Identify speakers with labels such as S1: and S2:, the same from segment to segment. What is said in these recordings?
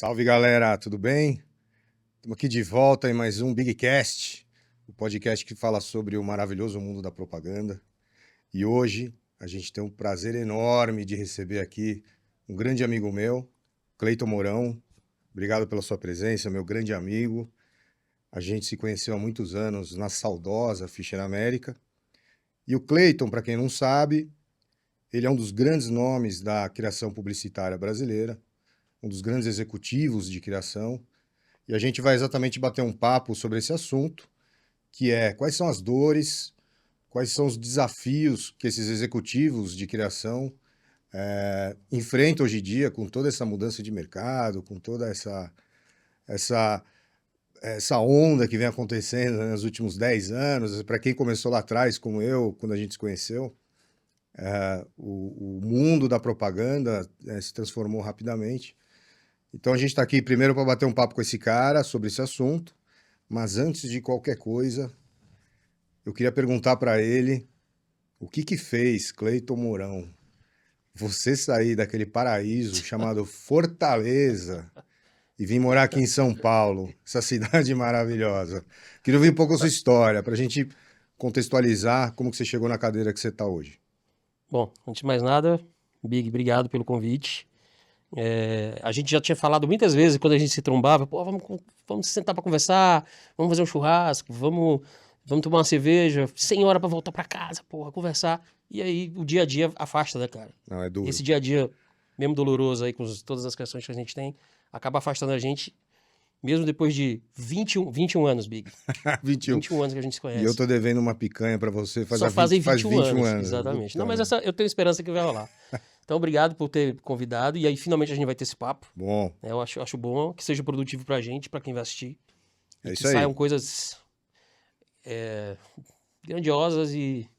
S1: Salve galera, tudo bem? Estamos aqui de volta em mais um Bigcast, o podcast que fala sobre o maravilhoso mundo da propaganda. E hoje a gente tem um prazer enorme de receber aqui um grande amigo meu, Cleiton Mourão. Obrigado pela sua presença, meu grande amigo. A gente se conheceu há muitos anos na saudosa Fischer América. E o Cleiton, para quem não sabe, ele é um dos grandes nomes da criação publicitária brasileira, um dos grandes executivos de criação, e a gente vai exatamente bater um papo sobre esse assunto, que é quais são as dores, quais são os desafios que esses executivos de criação enfrentam hoje em dia com toda essa mudança de mercado, com toda essa onda que vem acontecendo nos últimos 10 anos. Para quem começou lá atrás, como eu, quando a gente se conheceu, o mundo da propaganda se transformou rapidamente. Então a gente está aqui primeiro para bater um papo com esse cara sobre esse assunto, mas antes de qualquer coisa, eu queria perguntar para ele o que fez, Cleiton Mourão, você sair daquele paraíso chamado Fortaleza e vir morar aqui em São Paulo, essa cidade maravilhosa. Queria ouvir um pouco a sua história, para a gente contextualizar como que você chegou na cadeira que você está hoje.
S2: Bom, antes de mais nada, Big, obrigado pelo convite. A gente já tinha falado muitas vezes quando a gente se trombava, pô, vamos sentar para conversar, vamos fazer um churrasco, vamos tomar uma cerveja, sem hora para voltar para casa, porra, conversar. E aí o dia a dia afasta, né, cara?
S1: Não, é duro.
S2: Esse dia a dia, mesmo doloroso aí, com todas as questões que a gente tem, acaba afastando a gente, mesmo depois de 21 anos, Big. 21 anos que a gente se conhece.
S1: E eu tô devendo uma picanha para você
S2: Só fazem 21 anos.
S1: anos.
S2: Exatamente.
S1: Puta,
S2: Não, mas eu tenho esperança que vai rolar. Então, obrigado por ter convidado. E aí, finalmente, a gente vai ter esse papo.
S1: Bom.
S2: Eu acho bom que seja produtivo pra gente, pra quem vai assistir.
S1: É
S2: e
S1: isso
S2: que
S1: aí.
S2: saiam coisas grandiosas e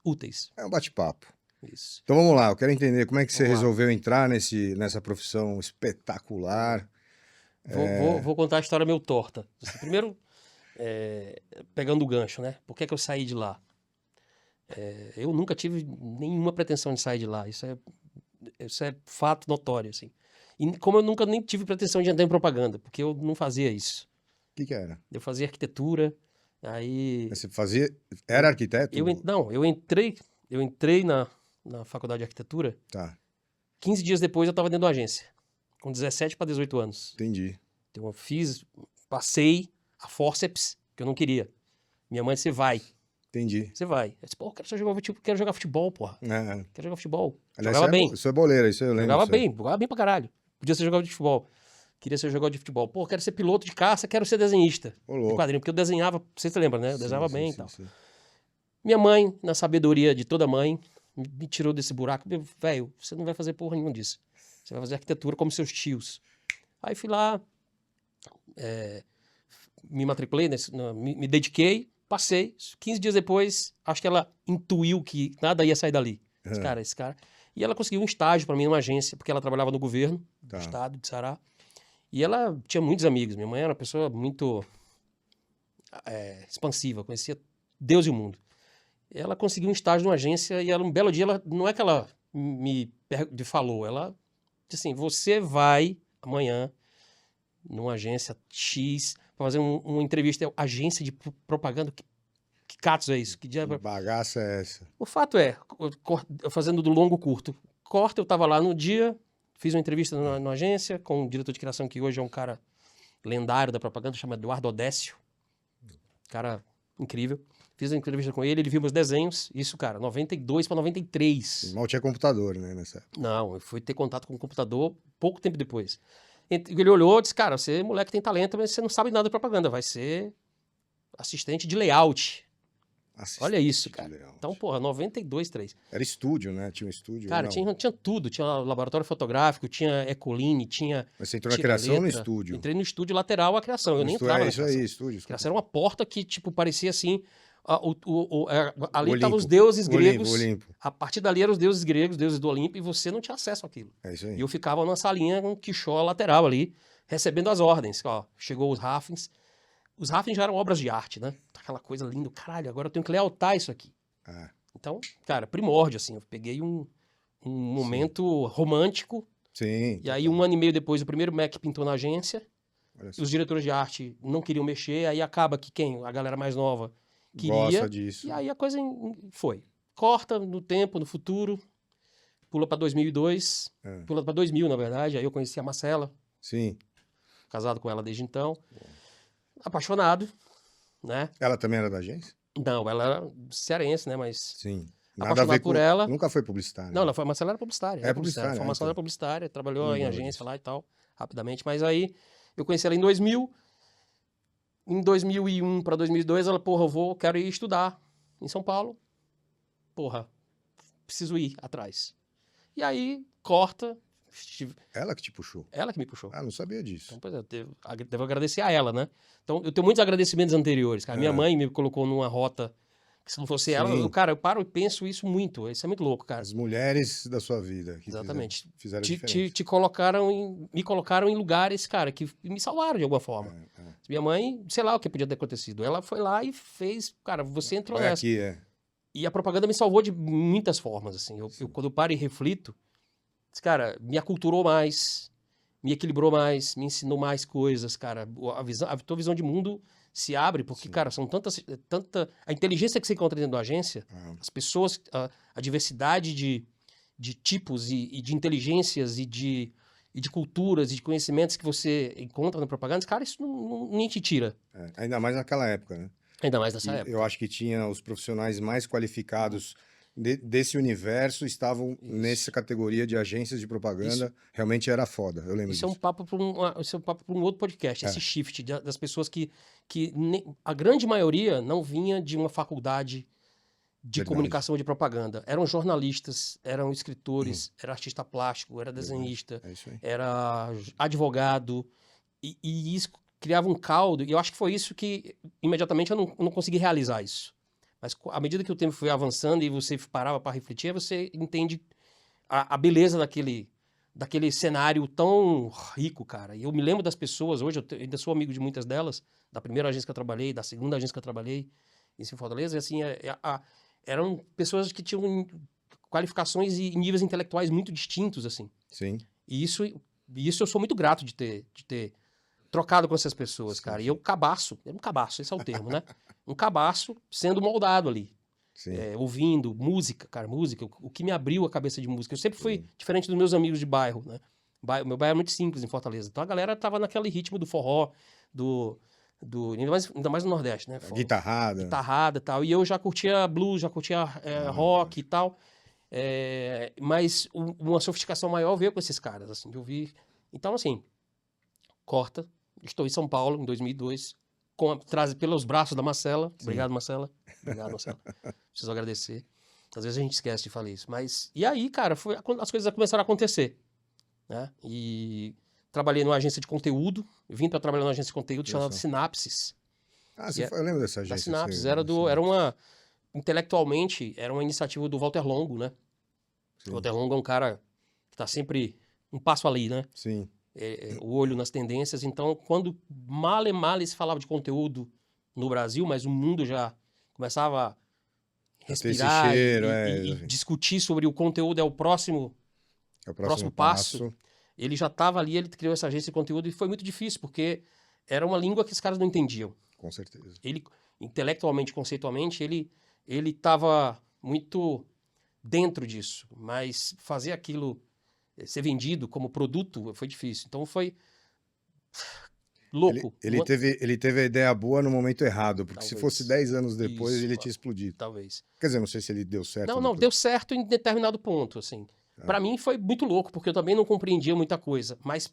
S2: úteis.
S1: É um bate-papo.
S2: Isso.
S1: Então vamos lá, eu quero entender como é que você
S2: Vamos lá.
S1: resolveu entrar nessa profissão espetacular.
S2: Vou contar a história meio torta. Primeiro, pegando o gancho, né? Por que eu saí de lá? Eu nunca tive nenhuma pretensão de sair de lá. Isso é fato notório, assim. E como eu nunca nem tive pretensão de entrar em propaganda, porque eu não fazia isso.
S1: O que era?
S2: Eu fazia arquitetura, aí...
S1: Você fazia... Era arquiteto?
S2: Não, eu entrei na faculdade de arquitetura,
S1: Tá,
S2: 15 dias depois eu estava dentro da agência, com 17 para 18 anos.
S1: entendi.
S2: Então eu passei a fórceps, que eu não queria. Minha mãe disse, vai.
S1: Entendi.
S2: Você vai. Eu disse, pô, quero jogar futebol, porra. Quero jogar futebol.
S1: Aliás,
S2: Jogava bem.
S1: Isso é boleira, isso eu lembro.
S2: Jogava bem pra caralho. Podia ser jogador de futebol. Queria ser jogador de futebol. Pô, quero ser piloto de caça, quero ser desenhista. De quadrinho, porque eu desenhava, você se lembra, né? Eu desenhava bem e tal. Sim. Minha mãe, na sabedoria de toda mãe, me tirou desse buraco. Velho, você não vai fazer porra nenhuma disso. Você vai fazer arquitetura como seus tios. Aí fui lá, me matriculei, me dediquei, passei. 15 dias depois, acho que ela intuiu que nada ia sair dali. Esse cara. E ela conseguiu um estágio para mim numa agência, porque ela trabalhava no governo do estado de Ceará. E ela tinha muitos amigos. Minha mãe era uma pessoa muito expansiva, conhecia Deus e o mundo. Ela conseguiu um estágio numa agência e um belo dia, não é que ela me falou, ela disse assim, você vai amanhã numa agência X para fazer uma entrevista, agência de propaganda, que catos é isso? Que
S1: bagaça é essa?
S2: O fato é, fazendo do longo curto, eu estava lá no dia, fiz uma entrevista na agência com um diretor de criação que hoje é um cara lendário da propaganda, chama Eduardo Odécio, cara incrível. Fiz a entrevista com ele viu meus desenhos, isso, cara, 92 para 93.
S1: Mal tinha computador, né, nessa época.
S2: Não, eu fui ter contato com o computador pouco tempo depois. Ele olhou e disse, cara, você, moleque, tem talento, mas você não sabe nada de propaganda, vai ser assistente de layout. Olha isso, cara. Então, porra, 92, 3.
S1: Era estúdio, né? Tinha um estúdio.
S2: Cara, tinha tudo. Tinha laboratório fotográfico, tinha Ecoline, tinha...
S1: Mas você entrou na criação ou no estúdio?
S2: Entrei no estúdio lateral à criação. Eu nem entrava na criação.
S1: Estúdio.
S2: A criação era uma porta que, tipo, parecia assim... ali estavam os deuses gregos.
S1: Olimpo.
S2: A partir dali eram os deuses gregos, deuses do Olimpo, e você não tinha acesso àquilo.
S1: É isso aí.
S2: E eu ficava numa salinha com um quichó lateral ali, recebendo as ordens. Ó, chegou os Raffins. Os Raffins já eram obras de arte, né? Aquela coisa linda. Caralho, agora eu tenho que lealtar isso aqui. Então, cara, primórdio, assim. Eu peguei um momento romântico
S1: Sim.
S2: E aí, 1 ano e meio depois, o primeiro Mac pintou na agência.
S1: Olha
S2: E
S1: só.
S2: os diretores de arte não queriam mexer. Aí acaba que a galera mais nova
S1: Gosta
S2: queria.
S1: disso.
S2: E aí a coisa foi. Corta no tempo, no futuro. Pula pra 2002.
S1: É.
S2: Pula pra 2000, na verdade. Aí eu conheci a Marcela.
S1: Sim.
S2: Casado com ela desde então. Apaixonado, né?
S1: Ela também era da agência?
S2: Não, ela era cearense, né? Mas
S1: Sim. Nada a
S2: apaixonado
S1: ver
S2: por
S1: com...
S2: ela.
S1: Nunca foi publicitária.
S2: Não, a Marcela era publicitária.
S1: É publicitária,
S2: A formação
S1: então.
S2: era publicitária. Trabalhou em
S1: Lembrava
S2: agência
S1: disso.
S2: lá e tal, rapidamente. Mas aí eu conheci ela em 2000. Em 2001 para 2002, ela, porra, quero ir estudar em São Paulo. Porra, preciso ir atrás. E aí, corta.
S1: Ela que te puxou?
S2: Ela que me puxou.
S1: Ah, não sabia disso.
S2: Então, pois é, devo agradecer a ela, né? Então, eu tenho muitos agradecimentos anteriores, cara. Minha mãe me colocou numa rota que se não fosse ela, eu paro e penso isso muito. Isso é muito louco, cara.
S1: As mulheres da sua vida. Que
S2: Exatamente.
S1: Fizeram a diferença.
S2: Me colocaram em lugares, cara, que me salvaram de alguma forma. Minha mãe, sei lá o que podia ter acontecido. Ela foi lá e fez, cara, você entrou nessa.
S1: Aqui,
S2: E a propaganda me salvou de muitas formas, assim. Quando eu paro e reflito, cara, me aculturou mais, me equilibrou mais, me ensinou mais coisas, cara. A tua visão de mundo se abre, porque, cara, são a inteligência que você encontra dentro da agência, as pessoas, a diversidade de tipos e de inteligências e de culturas e de conhecimentos que você encontra na propaganda, cara, isso nem te tira.
S1: Ainda mais naquela época, né?
S2: Ainda mais nessa época.
S1: Eu acho que tinha os profissionais mais qualificados desse universo estavam nessa categoria de agências de propaganda. Realmente era foda, eu lembro disso.
S2: Isso é um papo para um outro podcast, esse shift das pessoas que a grande maioria não vinha de uma faculdade de comunicação de propaganda. Eram jornalistas, eram escritores, era artista plástico, era desenhista, era advogado, e isso criava um caldo, e eu acho que foi isso que imediatamente eu não consegui realizar isso. Mas à medida que o tempo foi avançando e você parava para refletir, você entende a beleza daquele cenário tão rico, cara. E eu me lembro das pessoas, hoje eu ainda sou amigo de muitas delas, da primeira agência que eu trabalhei, da segunda agência que eu trabalhei, em Fortaleza, e assim, eram pessoas que tinham qualificações e níveis intelectuais muito distintos, assim.
S1: Sim.
S2: E isso eu sou muito grato de ter trocado com essas pessoas, cara. E eu era um cabaço, esse é o termo, né? Um cabaço sendo moldado ali. Ouvindo música, cara, música. O que me abriu a cabeça de música. Eu sempre fui diferente dos meus amigos de bairro, né? Meu bairro é muito simples em Fortaleza. Então a galera tava naquele ritmo do forró, ainda mais no Nordeste, né? Guitarrada e tal. E eu já curtia blues, já curtia rock e tal. Mas uma sofisticação maior veio com esses caras, assim, de ouvir. Então, assim, corta. Estou em São Paulo, em 2002, pelos braços da Marcela. Obrigado, Marcela. Obrigado, Marcela. Preciso agradecer. Às vezes a gente esquece de falar isso. Mas, e aí, cara, as coisas começaram a acontecer. Né? E trabalhei numa agência de conteúdo. Vim para trabalhar numa agência de conteúdo chamada Sinapses.
S1: Eu lembro dessa agência.
S2: Da Sinapses. Intelectualmente, era uma iniciativa do Walter Longo, né? O Walter Longo é um cara que está sempre um passo ali, né?
S1: Sim.
S2: O olho nas tendências. Então, quando mal se falava de conteúdo no Brasil, mas o mundo já começava a respirar e discutir sobre o conteúdo o próximo passo. Ele já estava ali, ele criou essa agência de conteúdo e foi muito difícil, porque era uma língua que os caras não entendiam.
S1: Com certeza.
S2: Ele, intelectualmente, conceitualmente, ele estava muito dentro disso, mas fazer aquilo ser vendido como produto foi difícil. Então foi louco.
S1: Ele teve a ideia boa no momento errado, porque
S2: Talvez.
S1: Se fosse 10 anos depois, ele tinha explodido.
S2: Talvez.
S1: Quer dizer, não sei se ele deu certo.
S2: Não, deu certo em determinado ponto, assim. Para mim foi muito louco, porque eu também não compreendia muita coisa, mas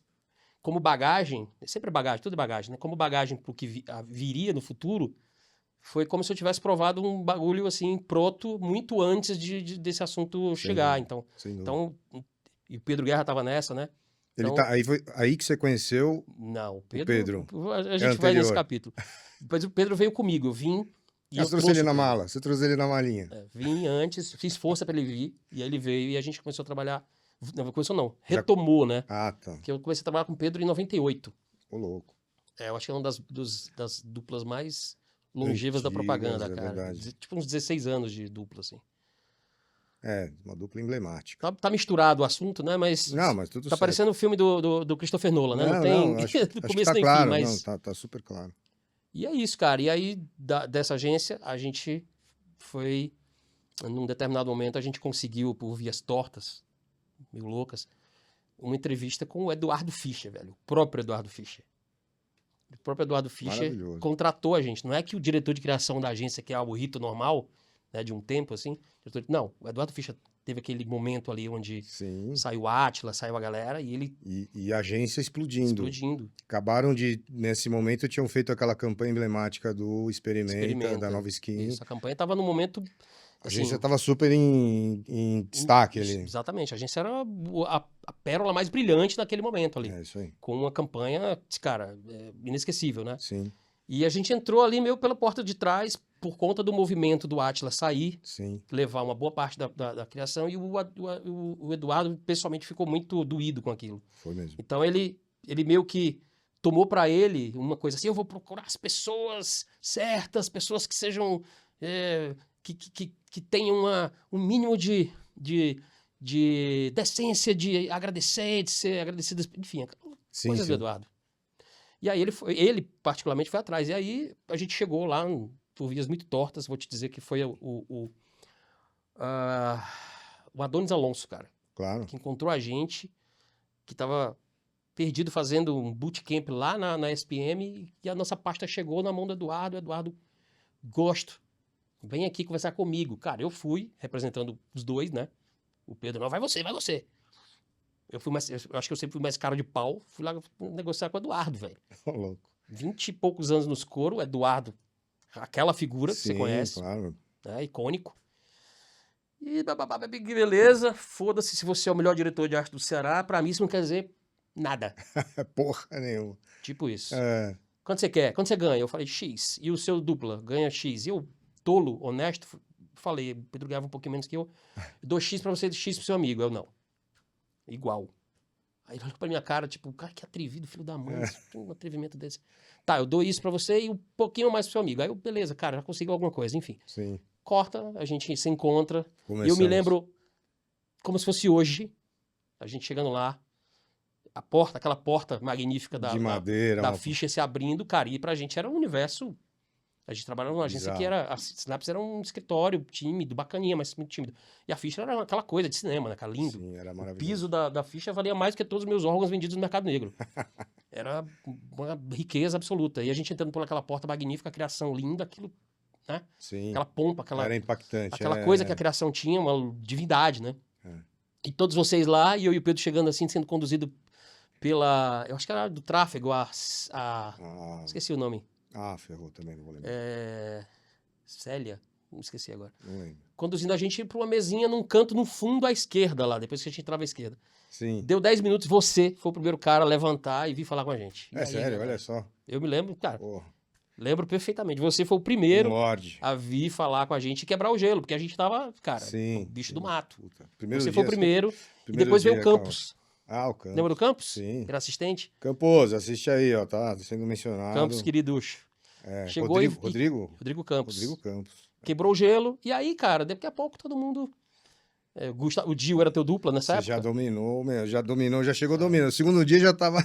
S2: como bagagem, sempre bagagem, tudo é bagagem, né? Como bagagem pro que viria no futuro, foi como se eu tivesse provado um bagulho assim pronto muito antes desse assunto chegar. Então, e o Pedro Guerra tava nessa, né?
S1: Então, foi aí que você conheceu?
S2: Não, o
S1: Pedro.
S2: A gente vai nesse capítulo. Depois o Pedro veio comigo, eu vim.
S1: Você trouxe ele na mala? Você trouxe ele na malinha?
S2: Vim antes, fiz força para ele vir, e aí ele veio e a gente começou a trabalhar. Não, retomou, né?
S1: Ah, tá.
S2: Porque eu comecei a trabalhar com o Pedro em 98.
S1: Ô, louco.
S2: Eu acho que é uma das duplas mais longevas da propaganda, cara.
S1: Verdade.
S2: Tipo uns 16 anos de dupla, assim.
S1: uma dupla emblemática.
S2: Tá misturado o assunto, né? Mas
S1: tudo
S2: tá
S1: certo.
S2: parecendo o filme do Christopher Nolan, né? Não tem
S1: acho
S2: do
S1: que
S2: começo
S1: tá
S2: nem
S1: claro.
S2: fim, mas...
S1: Não, tá super claro.
S2: E é isso, cara. E aí, dessa agência, a gente foi... Num determinado momento, a gente conseguiu, por vias tortas, meio loucas, uma entrevista com o Eduardo Fischer, velho. O próprio Eduardo Fischer. O próprio Eduardo Fischer contratou a gente. Não é que o diretor de criação da agência, que é o rito normal, né, de um tempo, assim... Não, o Eduardo Fischer teve aquele momento ali onde saiu o Átila, saiu a galera, e ele...
S1: E a agência explodindo. Acabaram nesse momento, tinham feito aquela campanha emblemática do Experimenta. Da Nova Skin.
S2: Isso, a campanha tava no momento...
S1: A agência estava super em destaque ali.
S2: Exatamente. A agência era a pérola mais brilhante naquele momento ali.
S1: É isso aí.
S2: Com uma campanha, cara, inesquecível, né?
S1: Sim.
S2: E a gente entrou ali meio pela porta de trás por conta do movimento do Átila sair, levar uma boa parte da criação, e o Eduardo, pessoalmente, ficou muito doído com aquilo.
S1: Foi mesmo.
S2: Então, ele meio que tomou para ele uma coisa assim, eu vou procurar as pessoas certas, pessoas que sejam... Que tenham um mínimo de decência, de agradecer, de ser agradecido, enfim, coisas do Eduardo. E aí ele particularmente foi atrás. E aí a gente chegou lá por vias muito tortas, vou te dizer que foi o Adonis Alonso, cara.
S1: Claro.
S2: Que encontrou a gente, que estava perdido fazendo um bootcamp lá na SPM, e a nossa pasta chegou na mão do Eduardo. Eduardo, gosto. Vem aqui conversar comigo. Cara, eu fui representando os dois, né? O Pedro, não, vai você. Eu acho que eu sempre fui mais cara de pau. Fui lá negociar com o Eduardo, velho.
S1: Louco.
S2: 20 e poucos anos nos couro, Eduardo, aquela figura que você conhece.
S1: Claro.
S2: Né? Icônico. E beleza, foda-se se você é o melhor diretor de arte do Ceará. Pra mim isso não quer dizer nada.
S1: Porra nenhuma.
S2: Tipo isso. Quanto você quer? Quanto você ganha? Eu falei, X. E o seu dupla ganha X. E eu, tolo, honesto, falei, o Pedro ganhava um pouquinho menos que eu dou X pra você e X pro seu amigo. Eu, não. Igual. Aí ele olhou pra minha cara, tipo, cara, que atrevido, filho da mãe, um atrevimento desse. Tá, eu dou isso pra você e um pouquinho mais pro seu amigo. Aí eu, beleza, cara, já conseguiu alguma coisa, enfim.
S1: Sim.
S2: Corta, a gente se encontra. E eu me lembro, como se fosse hoje, a gente chegando lá, aquela porta magnífica
S1: de madeira,
S2: da ficha se abrindo, cara, e pra gente era um universo. A gente trabalhava numa agência que era... A Synapse era um escritório tímido, bacaninha, mas muito tímido. E a ficha era aquela coisa de cinema, né, cara? Lindo.
S1: Sim, era maravilhoso.
S2: O piso da ficha valia mais do que todos os meus órgãos vendidos no mercado negro. Era uma riqueza absoluta. E a gente entrando por aquela porta magnífica, a criação linda, aquilo, né?
S1: Sim.
S2: Aquela pompa,
S1: era impactante.
S2: Aquela coisa que a criação tinha, uma divindade, né? E todos vocês lá, e eu e o Pedro chegando assim, sendo conduzido pela... Eu acho que era do tráfego, esqueci o nome.
S1: Ferrou também, não vou lembrar.
S2: Célia, não esqueci agora.
S1: Não lembro.
S2: Conduzindo a gente para uma mesinha num canto no fundo à esquerda lá, depois que a gente entrava à esquerda.
S1: Sim.
S2: Deu 10 minutos, você foi o primeiro cara a levantar e vir falar com a gente.
S1: Aí, sério, olha só.
S2: Eu me lembro, cara. Lembro perfeitamente. Você foi o primeiro
S1: Lorde.
S2: a vir falar com a gente e quebrar o gelo, porque a gente tava, cara, bicho do mato. Você foi o primeiro. E depois veio o Campos.
S1: O Campos.
S2: Lembra do Campos?
S1: Sim.
S2: Era assistente?
S1: Campos, assiste aí, ó, tá sendo mencionado.
S2: Campos, queriducho. Chegou Rodrigo Campos.
S1: Rodrigo Campos.
S2: Quebrou o gelo. E aí, cara, daqui a pouco todo mundo... o Dio era teu dupla nessa época?
S1: Você já dominou, já chegou dominando. O segundo dia já tava...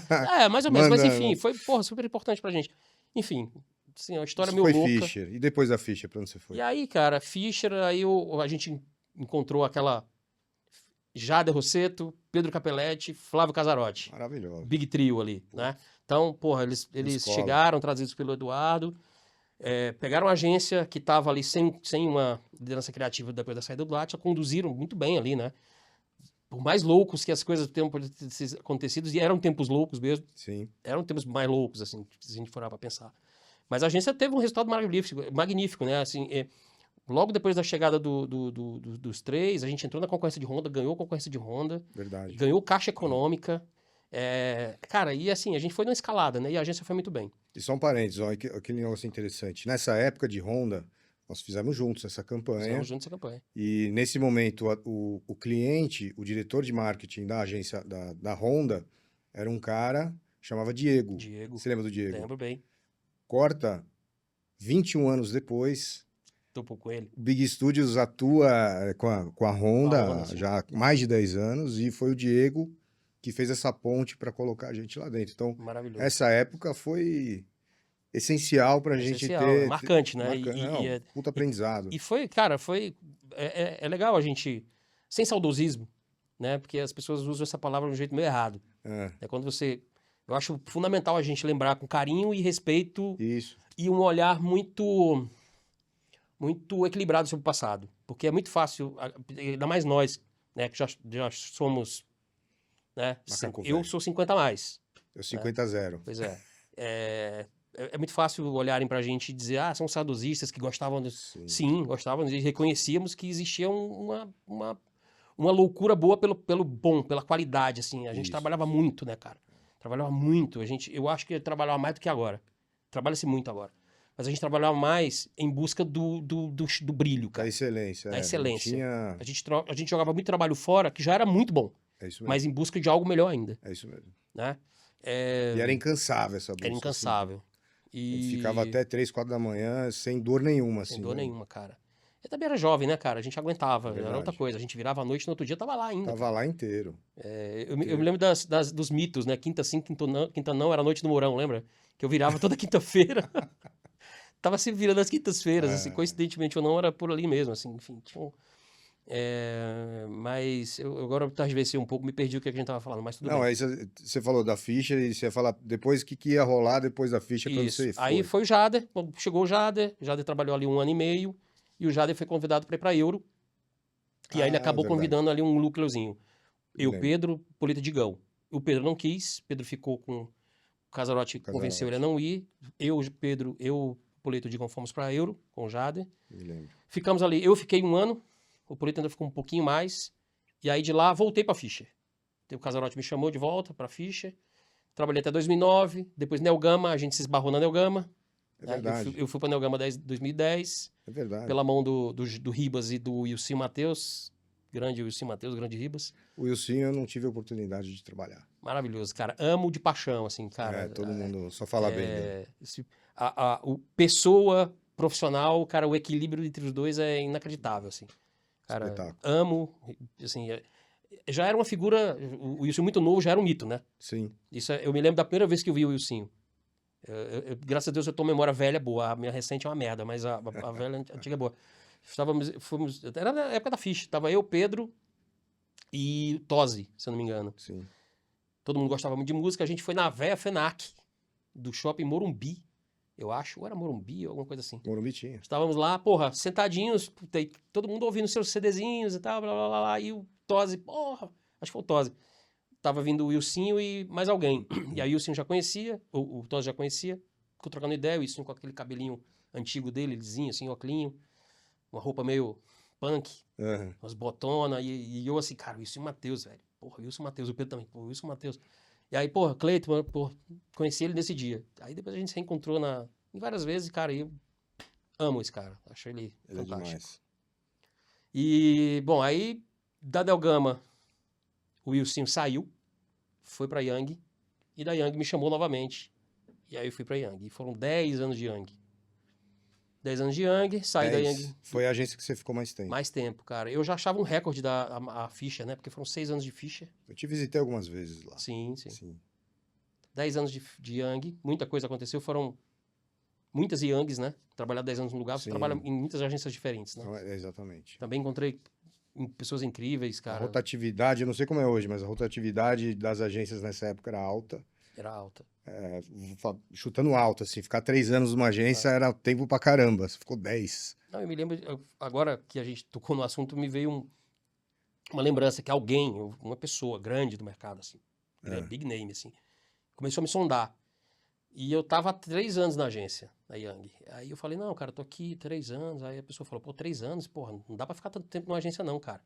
S2: mais ou menos, mas enfim, foi, super importante pra gente. Enfim, assim, uma história meio louca.
S1: Foi Fischer. E depois da Fischer, pra onde você foi?
S2: E aí, cara, Fischer, aí a gente encontrou aquela Jader Rosseto, Pedro Capelletti, Flávio Casarotti.
S1: Maravilhoso.
S2: Big Trio ali, né? Então, porra, eles chegaram, trazidos pelo Eduardo, pegaram uma agência que estava ali sem uma liderança criativa depois da saída do Átila, conduziram muito bem ali, né? Por mais loucos que as coisas tenham acontecido, e eram tempos loucos mesmo.
S1: Sim.
S2: Eram tempos mais loucos, assim, se a gente for para pensar. Mas a agência teve um resultado magnífico, né? Assim, logo depois da chegada dos três, a gente entrou na concorrência de Honda, ganhou a concorrência de Honda.
S1: Verdade.
S2: Ganhou Caixa Econômica. Cara, e assim, a gente foi numa escalada, né? E a agência foi muito bem.
S1: E só um parênteses, ó, aquele negócio interessante. Nessa época de Honda, nós fizemos juntos essa campanha.
S2: Fizemos juntos essa campanha.
S1: E nesse momento, o cliente, o diretor de marketing da agência da Honda, era um cara que chamava Diego. Você lembra do Diego?
S2: Lembro bem.
S1: Corta 21 anos depois,
S2: topou com ele.
S1: O Big Studios atua com a Honda já há mais de 10 anos e foi o Diego que fez essa ponte para colocar a gente lá dentro. Então, essa época foi essencial para a gente ter...
S2: Marcante, né?
S1: Puta aprendizado.
S2: E foi, cara, é legal a gente... Sem saudosismo, né? Porque as pessoas usam essa palavra de um jeito meio errado. É quando você... Eu acho fundamental a gente lembrar com carinho e respeito.
S1: Isso.
S2: E um olhar muito equilibrado sobre o passado. Porque é muito fácil, ainda mais nós, né? Que já somos... Né? Eu sou 50 a mais.
S1: Eu 50 a 0.
S2: Pois é. É muito fácil olharem pra gente e dizer, são saudosistas que gostavam... Sim, gostavam e reconhecíamos que existia uma loucura boa pelo bom, pela qualidade, assim. A gente trabalhava muito, né, cara? Trabalhava muito. Eu acho que trabalhava mais do que agora. Trabalha-se muito agora. Mas a gente trabalhava mais em busca do brilho, cara.
S1: Da excelência.
S2: Da excelência. A gente jogava muito trabalho fora, que já era muito bom.
S1: É isso mesmo.
S2: Mas em busca de algo melhor ainda.
S1: É isso mesmo.
S2: Né?
S1: E era incansável essa busca.
S2: Era incansável.
S1: Assim. E ficava até 3, 4 da manhã sem dor nenhuma, assim.
S2: Sem dor nenhuma, cara. Eu também era jovem, né, cara? A gente aguentava. Era outra coisa. A gente virava a noite e no outro dia tava lá ainda.
S1: Tava lá inteiro.
S2: Eu me lembro dos mitos, né? Quinta sim, quinta não, era noite no Mourão, lembra? Que eu virava toda quinta-feira. Tava se virando as quintas-feiras, assim, coincidentemente ou não, era por ali mesmo, assim, enfim. Mas eu agora talvez um pouco me perdi o que a gente tava falando, mas tudo bem.
S1: Não, aí você falou da ficha e você ia falar depois o que ia rolar depois da ficha quando você foi.
S2: Aí foi o Jader, chegou o Jader trabalhou ali 1 ano e meio, e o Jader foi convidado para ir para Euro, e aí ele acabou convidando ali um núcleozinho. Eu, Pedro, Polito e Digão. O Pedro não quis, Pedro ficou com... O Casarotti convenceu ele a não ir, Pedro, Polito e Digão fomos para Euro, com o Jader.
S1: Me lembro.
S2: Ficamos ali, eu fiquei 1 ano, o Polito ainda ficou um pouquinho mais. E aí de lá voltei pra Fischer. O Casarotti me chamou de volta pra Fischer. Trabalhei até 2009. Depois Neogama, a gente se esbarrou na Neogama.
S1: É verdade.
S2: Eu fui pra Neogama em 2010.
S1: É verdade.
S2: Pela mão do Ribas e do Wilson Matheus. Grande Wilson Matheus, grande Ribas.
S1: O Wilson eu não tive a oportunidade de trabalhar.
S2: Maravilhoso, cara. Amo de paixão, assim, cara.
S1: Todo mundo só fala bem dele.
S2: O pessoa, profissional, cara, o equilíbrio entre os dois é inacreditável, assim. Cara,
S1: espetáculo.
S2: Amo, assim, já era uma figura, o Wilson muito novo já era um mito, né?
S1: Sim.
S2: Isso eu me lembro da primeira vez que eu vi o Wilson. Graças a Deus eu tô memória velha boa, a minha recente é uma merda, mas a velha antiga é boa. Era na época da ficha, tava eu, Pedro e Tosi, se eu não me engano.
S1: Sim.
S2: Todo mundo gostava muito de música, a gente foi na véia FENAC, do shopping Morumbi, eu acho, ou era Morumbi, alguma coisa assim.
S1: Morumbi tinha.
S2: Estávamos lá, porra, sentadinhos, todo mundo ouvindo seus CDzinhos e tal, blá, blá, blá, blá, e o Tosi, porra, acho que foi o Tosi. Tava vindo o Wilsinho e mais alguém. E aí o Wilsinho já conhecia, o Tosi já conhecia, ficou trocando ideia, o Wilsinho com aquele cabelinho antigo dele, lisinho, assim, óculinho, uma roupa meio punk, umas botonas, e eu assim, cara, Wilson Matheus, velho. Porra, Wilson Matheus, o Pedro também, porra, Wilson Matheus. E aí, porra, Cleiton, porra, conheci ele nesse dia. Aí depois a gente se reencontrou em várias vezes, cara, e eu amo esse cara, acho ele fantástico. É demais. E, bom, aí, da Delgama, o Wilson saiu, foi pra Young, e da Young me chamou novamente. E aí eu fui pra Young, e foram 10 anos de Young. 10 anos de Young, saí da Young.
S1: Foi a agência que você ficou mais tempo.
S2: Mais tempo, cara. Eu já achava um recorde a ficha, né? Porque foram 6 anos de ficha.
S1: Eu te visitei algumas vezes lá.
S2: Sim. 10 anos de Young, muita coisa aconteceu. Foram muitas Youngs, né? Trabalhar 10 anos no lugar, você trabalha em muitas agências diferentes, né?
S1: Exatamente.
S2: Também encontrei pessoas incríveis, cara.
S1: A rotatividade, eu não sei como é hoje, mas a rotatividade das agências nessa época era alta.
S2: Era alta.
S1: Chutando alto, assim, ficar 3 anos numa agência era tempo pra caramba, você ficou 10.
S2: Não, eu me lembro, agora que a gente tocou no assunto, me veio uma lembrança que alguém, uma pessoa grande do mercado, assim, big name, assim, começou a me sondar. E eu tava há 3 anos na agência, na Young. Aí eu falei, não, cara, tô aqui 3 anos. Aí a pessoa falou, pô, 3 anos? Porra, não dá pra ficar tanto tempo numa agência não, cara.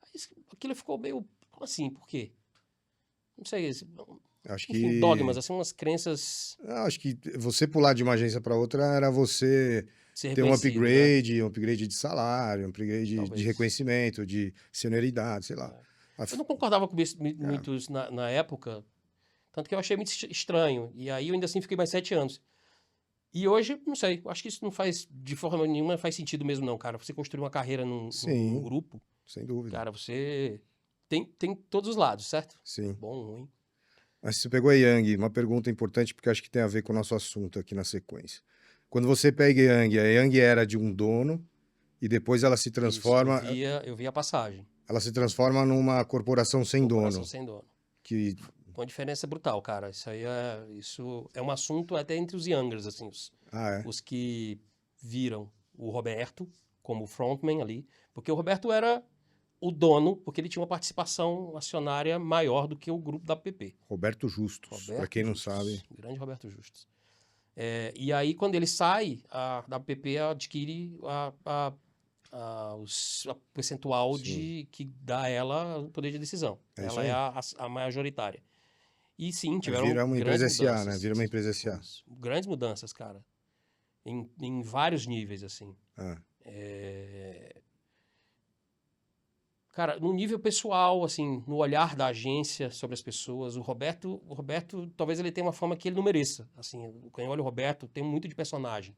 S2: Aí aquilo ficou meio, como assim, por quê? Não sei,
S1: acho
S2: enfim,
S1: que
S2: dogmas, assim, umas crenças...
S1: Acho que você pular de uma agência para outra era você ter um upgrade, né? Um upgrade de salário, um upgrade de reconhecimento, de senioridade, sei lá.
S2: Eu não concordava com isso muito na época, tanto que eu achei muito estranho. E aí eu ainda assim fiquei mais 7 anos. E hoje, não sei, acho que isso não faz, de forma nenhuma, faz sentido mesmo não, cara. Você construir uma carreira num grupo,
S1: sem dúvida.
S2: cara, você tem todos os lados, certo?
S1: Sim.
S2: Bom, ruim.
S1: Mas você pegou a Yang, uma pergunta importante porque acho que tem a ver com o nosso assunto aqui na sequência. Quando você pega a Yang era de um dono e depois ela se transforma...
S2: Isso, eu vi a passagem.
S1: Ela se transforma numa corporação sem
S2: Corporação
S1: dono.
S2: sem dono.
S1: Que...
S2: Uma diferença brutal, cara. Isso é um assunto até entre os Youngers, assim, os que viram o Roberto como frontman ali, porque o Roberto era o dono, porque ele tinha uma participação acionária maior do que o grupo da PP.
S1: Roberto Justus, para quem não sabe.
S2: Grande Roberto Justus. E aí, quando ele sai, da PP adquire o percentual que dá a ela o poder de decisão. Ela é a majoritária. E sim, tiveram
S1: Vira uma empresa
S2: grandes mudanças.
S1: SA, né? Vira uma empresa SA.
S2: Grandes mudanças, cara. Em vários níveis, assim. Cara, no nível pessoal, assim, no olhar da agência sobre as pessoas, o Roberto, talvez ele tenha uma fama que ele não mereça. Assim, quem olha o Roberto tem muito de personagem.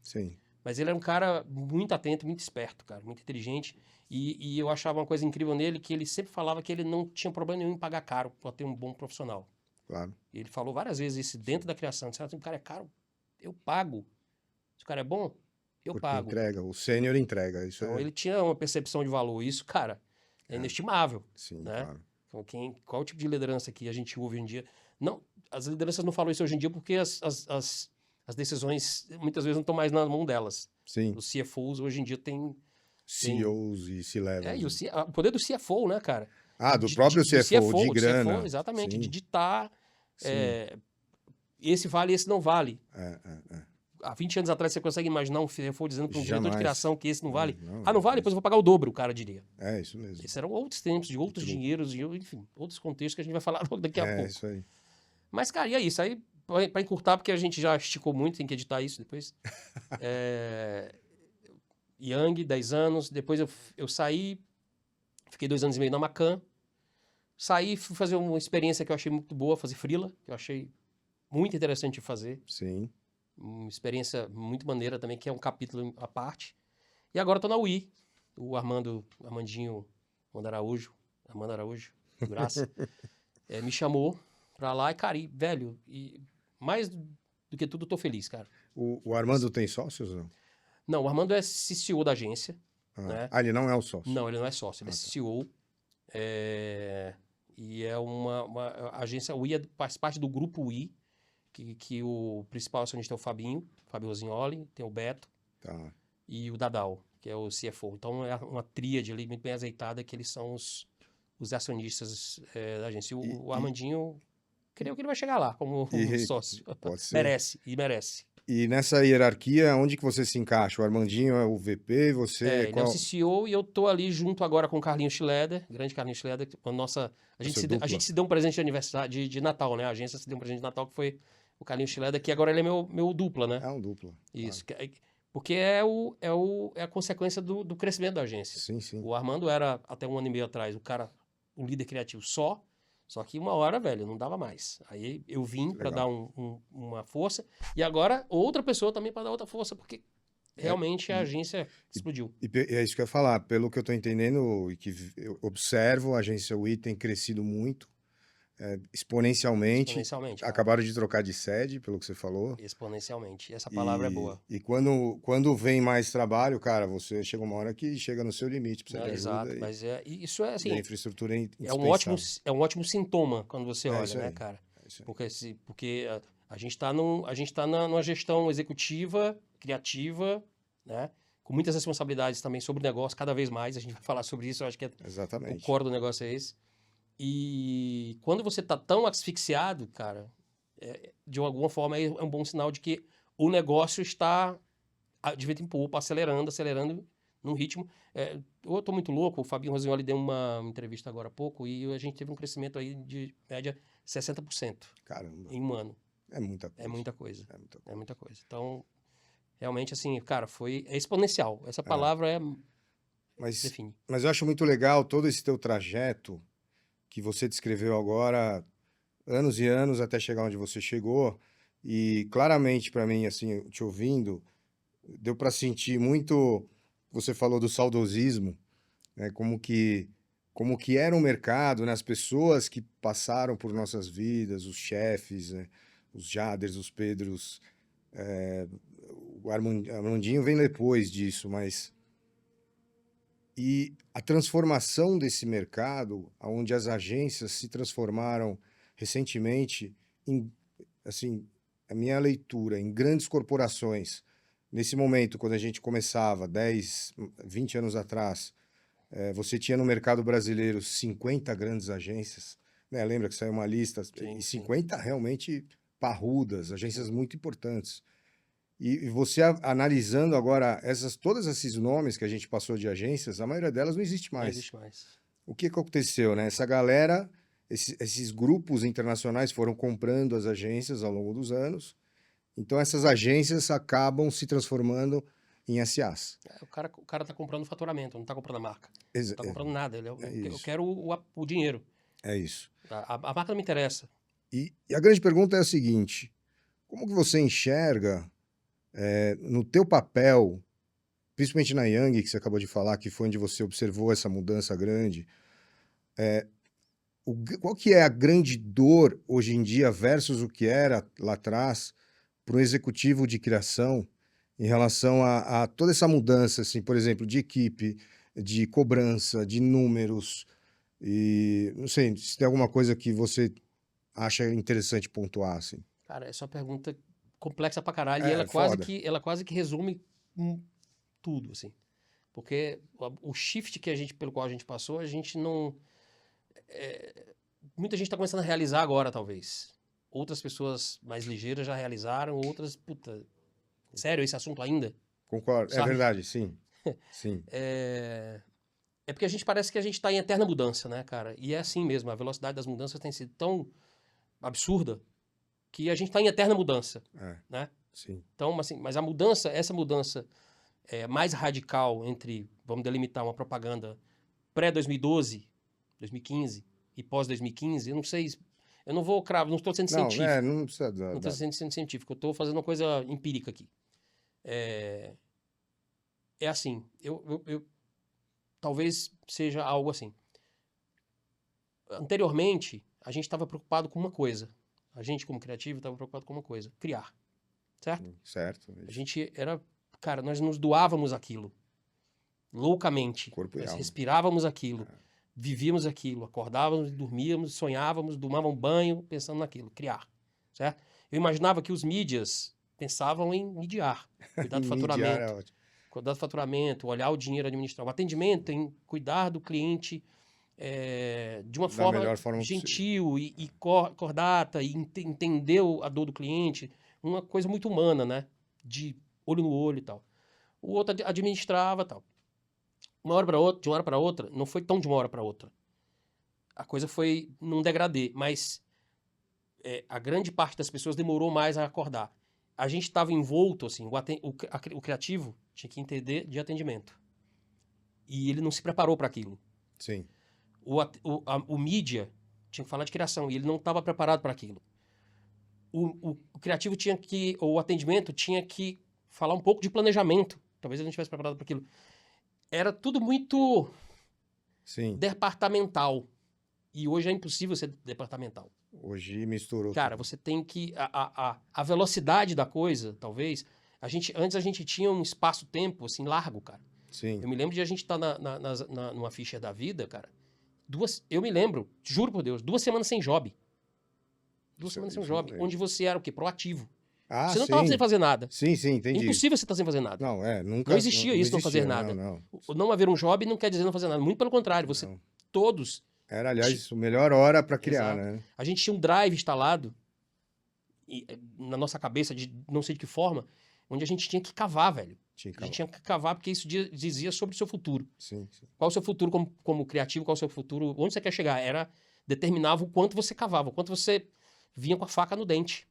S1: Sim.
S2: Mas ele era um cara muito atento, muito esperto, cara, muito inteligente. E eu achava uma coisa incrível nele, que ele sempre falava que ele não tinha problema nenhum em pagar caro para ter um bom profissional.
S1: Claro.
S2: E ele falou várias vezes isso dentro da criação. Se o cara é caro, eu pago. Se o cara é bom, eu pago.
S1: Entrega, o sênior entrega. Isso
S2: então, ele tinha uma percepção de valor. Isso, cara, é inestimável.
S1: Sim,
S2: né?
S1: claro.
S2: Então, qual o tipo de liderança que a gente ouve hoje em dia? Não, as lideranças não falam isso hoje em dia porque as decisões muitas vezes não estão mais na mão delas.
S1: Sim.
S2: Os CFOs hoje em dia tem
S1: CEOs e C-levels.
S2: o poder do CFO, né, cara?
S1: Do próprio CFO, de grana.
S2: CFO, exatamente, de ditar esse vale, esse não vale. Há 20 anos atrás você consegue imaginar um CFO dizendo para um diretor de criação que esse não vale? Não vale? Depois eu vou pagar o dobro, o cara diria.
S1: É, isso mesmo.
S2: Esses eram outros tempos, de outros dinheiros, enfim, outros contextos que a gente vai falar daqui a pouco.
S1: É, isso aí.
S2: Mas, cara, e é isso. Aí, para encurtar, porque a gente já esticou muito, tem que editar isso depois. Yang, 10 anos. Depois eu saí, fiquei 2 anos e meio na Macan. Saí, fui fazer uma experiência que eu achei muito boa, fazer freela, que eu achei muito interessante de fazer.
S1: Sim.
S2: Uma experiência muito maneira também, que é um capítulo à parte. E agora eu tô na UI. O Armandinho Armando Araújo, graça, me chamou pra lá e, cara, velho, mais do que tudo, eu tô feliz, cara.
S1: O Armando tem sócios ou não?
S2: Não, o Armando é CCO da agência. Né?
S1: Ele não é o sócio?
S2: Não, ele não é sócio, ele é CCO. E é a agência UI, faz parte do grupo UI, que o principal acionista é o Fábio Rosignoli, tem o Beto e o Dadal, que é o CFO. Então é uma tríade ali muito bem azeitada, que eles são os acionistas da agência. E o Armandinho, creio que ele vai chegar lá como sócio.
S1: Pode ser.
S2: Merece.
S1: E nessa hierarquia, onde que você se encaixa? O Armandinho é o VP, você...
S2: Ele é o CCO e eu tô ali junto agora com o Carlinhos Schroeder, grande Carlinhos Schroeder, a gente se deu um presente de aniversário, de Natal, né? A agência se deu um presente de Natal que foi o Carlinhos Schroeder, que agora ele é meu dupla, né?
S1: É um dupla.
S2: Isso, porque é a consequência do crescimento da agência.
S1: Sim.
S2: O Armando era, até 1 ano e meio atrás, o líder criativo só que uma hora, velho, não dava mais. Aí eu vim para dar uma força e agora outra pessoa também para dar outra força, porque realmente a agência explodiu.
S1: E é isso que eu ia falar. Pelo que eu estou entendendo e que eu observo, a agência UI tem crescido muito, exponencialmente. Acabaram de trocar de sede, pelo que você falou.
S2: Exponencialmente. Essa palavra é boa.
S1: E quando vem mais trabalho, cara, você chega uma hora que chega no seu limite, precisa de ajuda.
S2: Exato, mas isso é assim...
S1: a infraestrutura é
S2: é um ótimo sintoma quando você olha, né, cara? Porque a gente está numa gestão executiva, criativa, né? Com muitas responsabilidades também sobre o negócio, cada vez mais. A gente vai falar sobre isso, eu acho que
S1: Exatamente.
S2: O core do negócio é esse. E quando você tá tão asfixiado, cara, de alguma forma é um bom sinal de que o negócio está de vento em popa, acelerando num ritmo. Eu tô muito louco, o Fabinho Rosignoli deu uma entrevista agora há pouco e a gente teve um crescimento aí de média 60%.
S1: Caramba.
S2: Em um ano.
S1: É muita coisa.
S2: É muita coisa. Então, realmente, assim, cara, é exponencial. Essa palavra define.
S1: Mas eu acho muito legal todo esse teu trajeto que você descreveu agora, anos e anos até chegar onde você chegou, E claramente para mim, assim, te ouvindo, deu para sentir muito. Você falou do saudosismo, né? Como que era o mercado, né? As pessoas que passaram por nossas vidas, os chefes, né? Os Jaders, os Pedros, o Armandinho vem depois disso, mas e a transformação desse mercado, onde as agências se transformaram recentemente em, assim, a minha leitura, em grandes corporações. Nesse momento, quando a gente começava, 10, 20 anos atrás, você tinha no mercado brasileiro 50 grandes agências, né? Lembra que saiu uma lista,
S2: Sim,
S1: e
S2: sim.
S1: 50 realmente parrudas, agências muito importantes. E você analisando agora todos esses nomes que a gente passou de agências, a maioria delas não existe
S2: Não
S1: mais.
S2: existe mais.
S1: O que aconteceu, né? Essa galera, esses grupos internacionais foram comprando as agências ao longo dos anos. Então essas agências acabam se transformando em SAs.
S2: O cara tá comprando faturamento, não tá comprando a marca. Não tá
S1: É,
S2: comprando nada.
S1: é
S2: Eu
S1: isso.
S2: quero o dinheiro.
S1: É isso.
S2: A marca não me interessa.
S1: E a grande pergunta é a seguinte: como que você enxerga no teu papel, principalmente na Young, que você acabou de falar, que foi onde você observou essa mudança grande, qual que é a grande dor hoje em dia versus o que era lá atrás para o executivo de criação em relação a toda essa mudança, assim, por exemplo, de equipe, de cobrança, de números, e não sei se tem alguma coisa que você acha interessante pontuar, assim.
S2: Cara, essa é uma pergunta complexa pra caralho e
S1: É, foda.
S2: ela quase que resume tudo, assim. Porque o shift pelo qual a gente passou, a gente não... muita gente tá começando a realizar agora, talvez. Outras pessoas mais ligeiras já realizaram, outras, puta, sério esse assunto ainda?
S1: Concordo. É
S2: Sabe?
S1: verdade, sim. Sim.
S2: É porque a gente parece que a gente tá em eterna mudança, né, cara? E é assim mesmo, a velocidade das mudanças tem sido tão absurda que a gente tá em eterna mudança,
S1: É,
S2: né?
S1: sim.
S2: Então, assim, mas a mudança, essa mudança mais radical entre, vamos delimitar uma propaganda pré-2012, 2015 e pós-2015, eu não sei, eu não vou cravar, não estou sendo
S1: Não,
S2: científico,
S1: não precisa
S2: não estou sendo científico, eu estou fazendo uma coisa empírica aqui. É assim, talvez seja algo assim. Anteriormente, a gente estava preocupado com uma coisa. A gente, como criativo, estava preocupado com uma coisa: criar. Certo?
S1: Certo.
S2: A
S1: Isso.
S2: gente era. Cara, nós nos doávamos aquilo. Loucamente.
S1: Corpo e
S2: Nós
S1: alma.
S2: respirávamos aquilo. Vivíamos aquilo. Acordávamos, dormíamos, sonhávamos, tomávamos banho pensando naquilo. Criar. Certo? Eu imaginava que os mídias pensavam em mediar. Cuidar do
S1: Mediar é
S2: faturamento.
S1: ótimo.
S2: Cuidar do faturamento, olhar o dinheiro, administrar. O atendimento em cuidar do cliente de uma
S1: Da
S2: forma
S1: melhor forma possível.
S2: gentil e cordata e entender a dor do cliente, uma coisa muito humana, né? De olho no olho e tal. O outro administrava tal. Uma hora para outra, de uma hora para outra, não foi tão de uma hora para outra. A coisa foi num degradê, mas a grande parte das pessoas demorou mais a acordar. A gente estava envolto, assim, o criativo tinha que entender de atendimento. E ele não se preparou para aquilo.
S1: Sim.
S2: O mídia tinha que falar de criação e ele não estava preparado para aquilo. O criativo tinha que, ou o atendimento tinha que falar um pouco de planejamento. Talvez ele não estivesse preparado para aquilo. Era tudo muito
S1: Sim.
S2: departamental. E hoje é impossível ser departamental.
S1: Hoje misturou
S2: Cara,
S1: tudo.
S2: você tem que... A velocidade da coisa, talvez... Antes a gente tinha um espaço-tempo, assim, largo, cara.
S1: Sim.
S2: Eu me lembro de a gente estar numa ficha da vida, cara. Eu me lembro, juro por Deus, 2 semanas sem job. 2 semanas sem job. Onde você era o quê? Proativo.
S1: Ah,
S2: Você não estava sem
S1: sim.
S2: fazer nada.
S1: Sim, sim,
S2: É
S1: entendi.
S2: impossível você estar sem fazer nada.
S1: Não, nunca.
S2: Não existia isso, não fazer nada.
S1: Não.
S2: Não haver um job não quer dizer não fazer nada. Muito pelo contrário, você
S1: Não.
S2: todos...
S1: Era, aliás, a melhor hora para criar,
S2: Exato.
S1: né?
S2: A gente tinha um drive instalado na nossa cabeça, de não sei de que forma, onde a gente tinha que cavar, velho. A gente tinha que cavar porque isso dizia sobre o seu futuro.
S1: Sim.
S2: Qual o seu futuro como criativo, qual o seu futuro, onde você quer chegar. Determinava o quanto você cavava, o quanto você vinha com a faca no dente.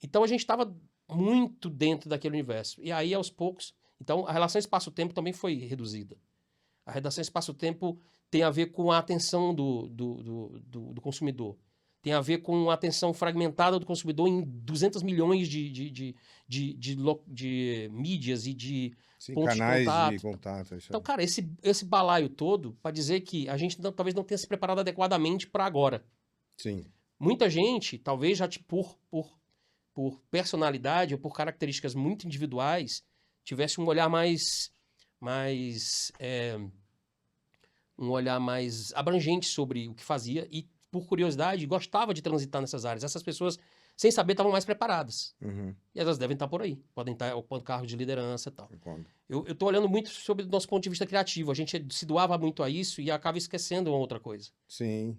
S2: Então a gente estava muito dentro daquele universo. E aí, aos poucos... Então, a relação espaço-tempo também foi reduzida. A relação espaço-tempo tem a ver com a atenção do consumidor. tem a ver com a atenção fragmentada do consumidor em 200 milhões de mídias e de pontos
S1: canais
S2: de
S1: de contato.
S2: Então, cara, esse balaio todo para dizer que a gente talvez não tenha se preparado adequadamente para agora.
S1: Sim.
S2: Muita gente, talvez já por personalidade ou por características muito individuais, tivesse um olhar um olhar mais abrangente sobre o que fazia e, por curiosidade, gostava de transitar nessas áreas. Essas pessoas, sem saber, estavam mais preparadas.
S1: Uhum.
S2: E elas devem estar por aí. Podem estar ocupando cargo de liderança e tal.
S1: Concordo.
S2: Eu estou olhando muito sobre o nosso ponto de vista criativo. A gente se doava muito a isso e acaba esquecendo uma outra coisa.
S1: Sim.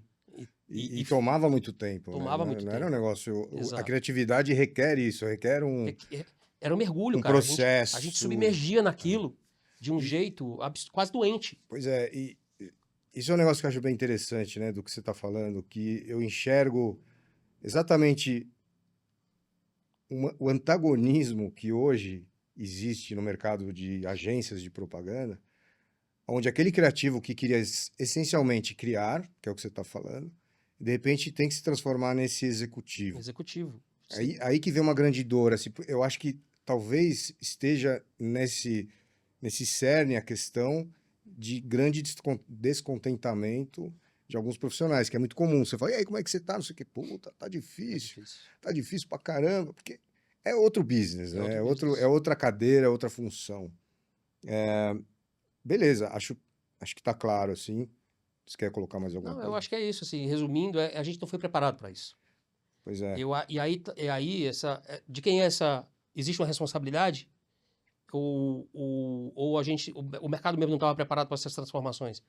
S1: E tomava muito tempo.
S2: Tomava
S1: né?
S2: muito
S1: não
S2: tempo.
S1: Era um negócio...
S2: Exato.
S1: A criatividade requer isso, requer um...
S2: Era um mergulho, cara.
S1: processo.
S2: A gente submergia naquilo de um jeito quase doente.
S1: Pois é, e isso é um negócio que eu acho bem interessante, né, do que você está falando, que eu enxergo exatamente o antagonismo que hoje existe no mercado de agências de propaganda, onde aquele criativo que queria essencialmente criar, que é o que você está falando, de repente tem que se transformar nesse executivo. Aí que vem uma grande dor. Assim, eu acho que talvez esteja nesse cerne a questão de grande descontentamento de alguns profissionais, que é muito comum. Você fala, e aí, como é que você tá? Não sei o que. Puta, tá difícil. Tá difícil pra caramba, porque é outro business, né? É outra cadeira, é outra função. Beleza, acho que tá claro, assim. Você quer colocar mais alguma coisa?
S2: Eu acho que é isso, assim. Resumindo, a gente não foi preparado para isso.
S1: Pois é.
S2: E aí de quem é essa... Existe uma responsabilidade? Ou o mercado mesmo não estava preparado para essas transformações?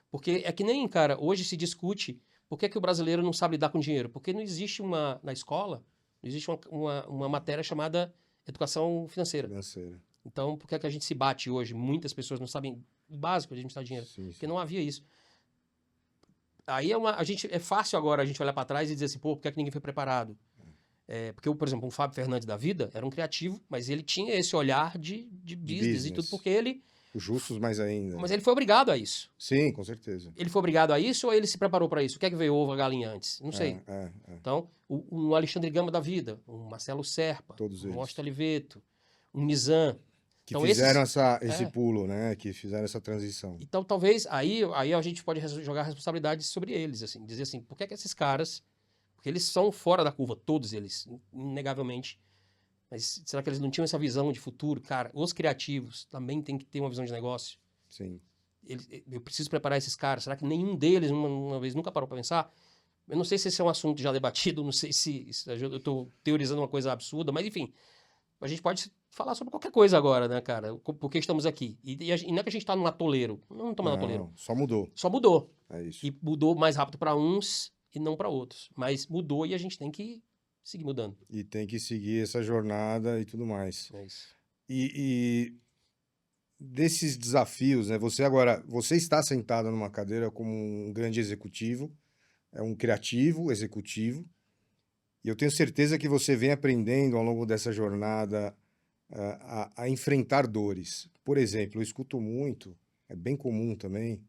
S2: Porque é que nem, cara, hoje se discute por que o brasileiro não sabe lidar com dinheiro. Porque não existe na escola, não existe uma matéria chamada educação financeira. Então, por que a gente se bate hoje? Muitas pessoas não sabem o básico de administrar dinheiro.
S1: Sim.
S2: Porque não havia isso. Aí é fácil agora a gente olhar para trás e dizer assim, pô, por que ninguém foi preparado? Porque, por exemplo, um Fábio Fernandes da vida era um criativo, mas ele tinha esse olhar de business e tudo, porque ele...
S1: Os justos mais ainda.
S2: Mas ele foi obrigado a isso.
S1: Sim, com certeza.
S2: Ele foi obrigado a isso ou ele se preparou para isso? O que é que veio ovo a galinha antes? Não sei. Então, um Alexandre Gama da vida, um Marcelo Serpa, um Mosta Oliveto, um Nizam.
S1: Que então, fizeram esse pulo, né? Que fizeram essa transição.
S2: Então, talvez, aí a gente pode jogar a responsabilidade sobre eles, assim. Dizer assim, por que esses caras... Porque eles são fora da curva, todos eles, inegavelmente. Mas será que eles não tinham essa visão de futuro? Cara, os criativos também têm que ter uma visão de negócio.
S1: Sim.
S2: Eu preciso preparar esses caras. Será que nenhum deles, uma vez, nunca parou para pensar? Eu não sei se esse é um assunto já debatido, não sei se eu estou teorizando uma coisa absurda, mas enfim, a gente pode falar sobre qualquer coisa agora, né, cara? Por que estamos aqui? E não é que a gente está num atoleiro. Não estamos no atoleiro.
S1: Só mudou.
S2: Só mudou.
S1: É isso.
S2: E mudou mais rápido para uns e não para outros. Mas mudou e a gente tem que seguir mudando.
S1: E tem que seguir essa jornada e tudo mais.
S2: É isso.
S1: E desses desafios, né? Você está sentado numa cadeira como um grande executivo, é um criativo executivo, e eu tenho certeza que você vem aprendendo ao longo dessa jornada a enfrentar dores. Por exemplo, eu escuto muito, é bem comum também,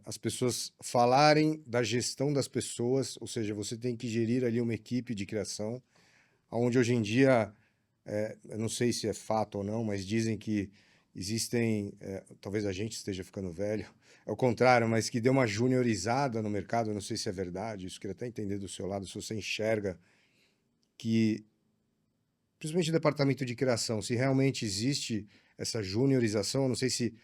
S1: as pessoas falarem da gestão das pessoas, ou seja, você tem que gerir ali uma equipe de criação, onde hoje em dia, eu não sei se é fato ou não, mas dizem que existem, talvez a gente esteja ficando velho, é o contrário, mas que deu uma juniorizada no mercado, eu não sei se é verdade, isso eu queria até entender do seu lado, se você enxerga que, principalmente no departamento de criação, se realmente existe essa juniorização, eu não sei se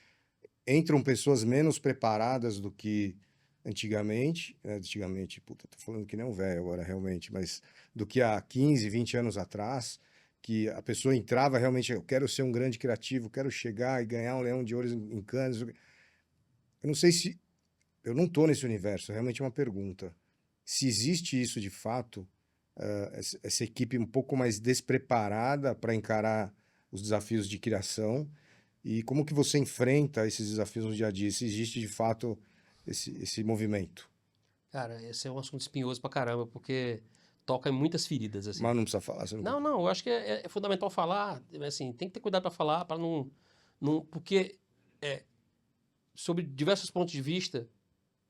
S1: entram pessoas menos preparadas do que antigamente, puta, tô falando que não velho agora realmente, mas do que há 15, 20 anos atrás, que a pessoa entrava realmente, eu quero ser um grande criativo, quero chegar e ganhar um Leão de Ouro em Cannes. Eu não sei se... Eu não tô nesse universo, é realmente uma pergunta. Se existe isso de fato, essa equipe um pouco mais despreparada para encarar os desafios de criação, e como que você enfrenta esses desafios no dia a dia? Se existe, de fato, esse movimento?
S2: Cara, esse é um assunto espinhoso pra caramba, porque toca em muitas feridas, assim.
S1: Mas não precisa falar. Você
S2: não, eu acho que é fundamental falar, assim, tem que ter cuidado para falar, para não... Porque, sob diversos pontos de vista,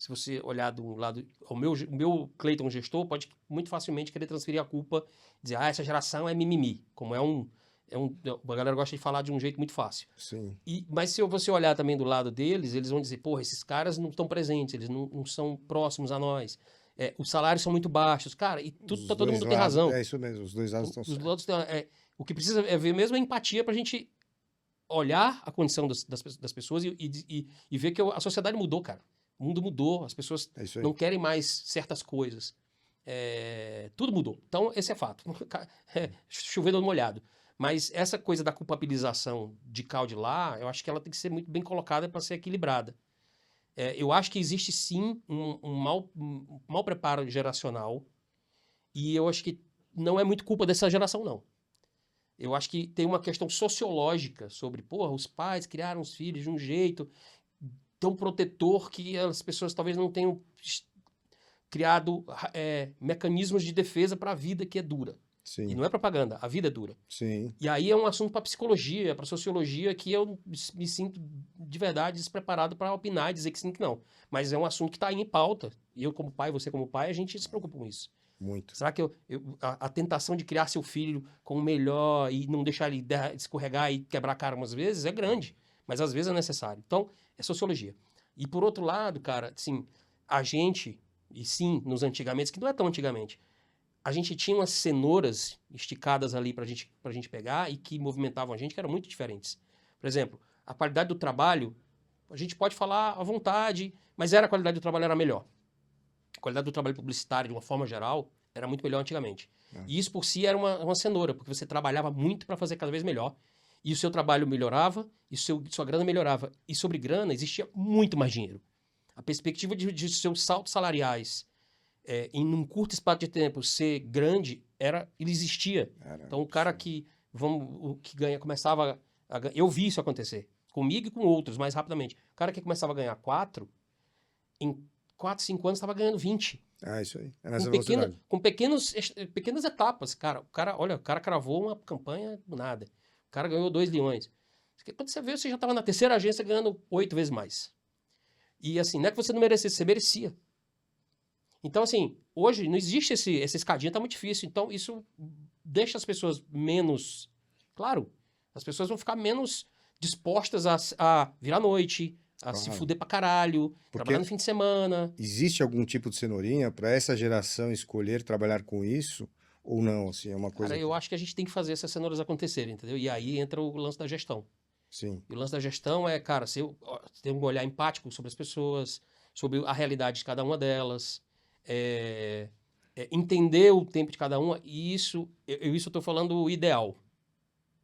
S2: se você olhar do lado, o meu Cleiton gestor pode muito facilmente querer transferir a culpa, dizer, essa geração é mimimi, como a galera gosta de falar de um jeito muito fácil.
S1: Sim.
S2: Mas se você olhar também do lado deles, eles vão dizer, porra, esses caras não estão presentes, eles não são próximos a nós. Os salários são muito baixos. Cara, e todo mundo tem razão.
S1: É isso mesmo, os dois lados estão certos.
S2: O que precisa ver mesmo é empatia pra gente olhar a condição das pessoas e ver que a sociedade mudou, cara. O mundo mudou, as pessoas não querem mais certas coisas. Tudo mudou. Então, esse é fato. Chovendo no molhado. Mas essa coisa da culpabilização de cá ou de lá, eu acho que ela tem que ser muito bem colocada para ser equilibrada. Eu acho que existe sim um mau preparo geracional e eu acho que não é muito culpa dessa geração, não. Eu acho que tem uma questão sociológica sobre, porra, os pais criaram os filhos de um jeito tão protetor que as pessoas talvez não tenham criado mecanismos de defesa para a vida que é dura.
S1: Sim.
S2: E não é propaganda, a vida é dura.
S1: Sim.
S2: E aí é um assunto para psicologia, para sociologia, que eu me sinto de verdade despreparado para opinar e dizer que sim, que não. Mas é um assunto que está aí em pauta. E eu como pai, você como pai, a gente se preocupa com isso.
S1: Muito.
S2: Será que a tentação de criar seu filho com o melhor e não deixar ele escorregar e quebrar a cara umas vezes é grande. Mas às vezes é necessário. Então, é sociologia. E por outro lado, cara, assim, a gente, e sim, nos antigamente, que não é tão antigamente, a gente tinha umas cenouras esticadas ali pra gente pegar e que movimentavam a gente, que eram muito diferentes. Por exemplo, a qualidade do trabalho, a gente pode falar à vontade, mas a qualidade do trabalho era melhor. A qualidade do trabalho publicitário, de uma forma geral, era muito melhor antigamente. E isso por si era uma cenoura, porque você trabalhava muito para fazer cada vez melhor, e o seu trabalho melhorava, e sua grana melhorava. E sobre grana, existia muito mais dinheiro. A perspectiva de seus saltos salariais em um curto espaço de tempo ser grande, ele existia. Então, o cara que começava a ganhar... Eu vi isso acontecer, comigo e com outros, mais rapidamente. O cara que começava a ganhar 4, em 4, 5 anos estava ganhando 20.
S1: Isso aí. É nessa velocidade.
S2: Com pequenas etapas. Cara, o cara cravou uma campanha do nada. O cara ganhou 2 leões. Quando você vê, você já estava na terceira agência ganhando 8 vezes mais. E assim, não é que você não merecesse, você merecia. Então, assim, hoje não existe essa escadinha, tá muito difícil. Então, isso deixa as pessoas menos... Claro, as pessoas vão ficar menos dispostas a virar à noite, a se fuder pra caralho, trabalhar no fim de semana.
S1: Existe algum tipo de cenourinha para essa geração escolher trabalhar com isso? Ou não? Assim, é uma coisa.
S2: Cara, eu acho que a gente tem que fazer essas cenouras acontecerem, entendeu? E aí entra o lance da gestão.
S1: Sim.
S2: E o lance da gestão é, cara, você tem um olhar empático sobre as pessoas, sobre a realidade de cada uma delas, entender o tempo de cada uma, e isso eu estou falando o ideal.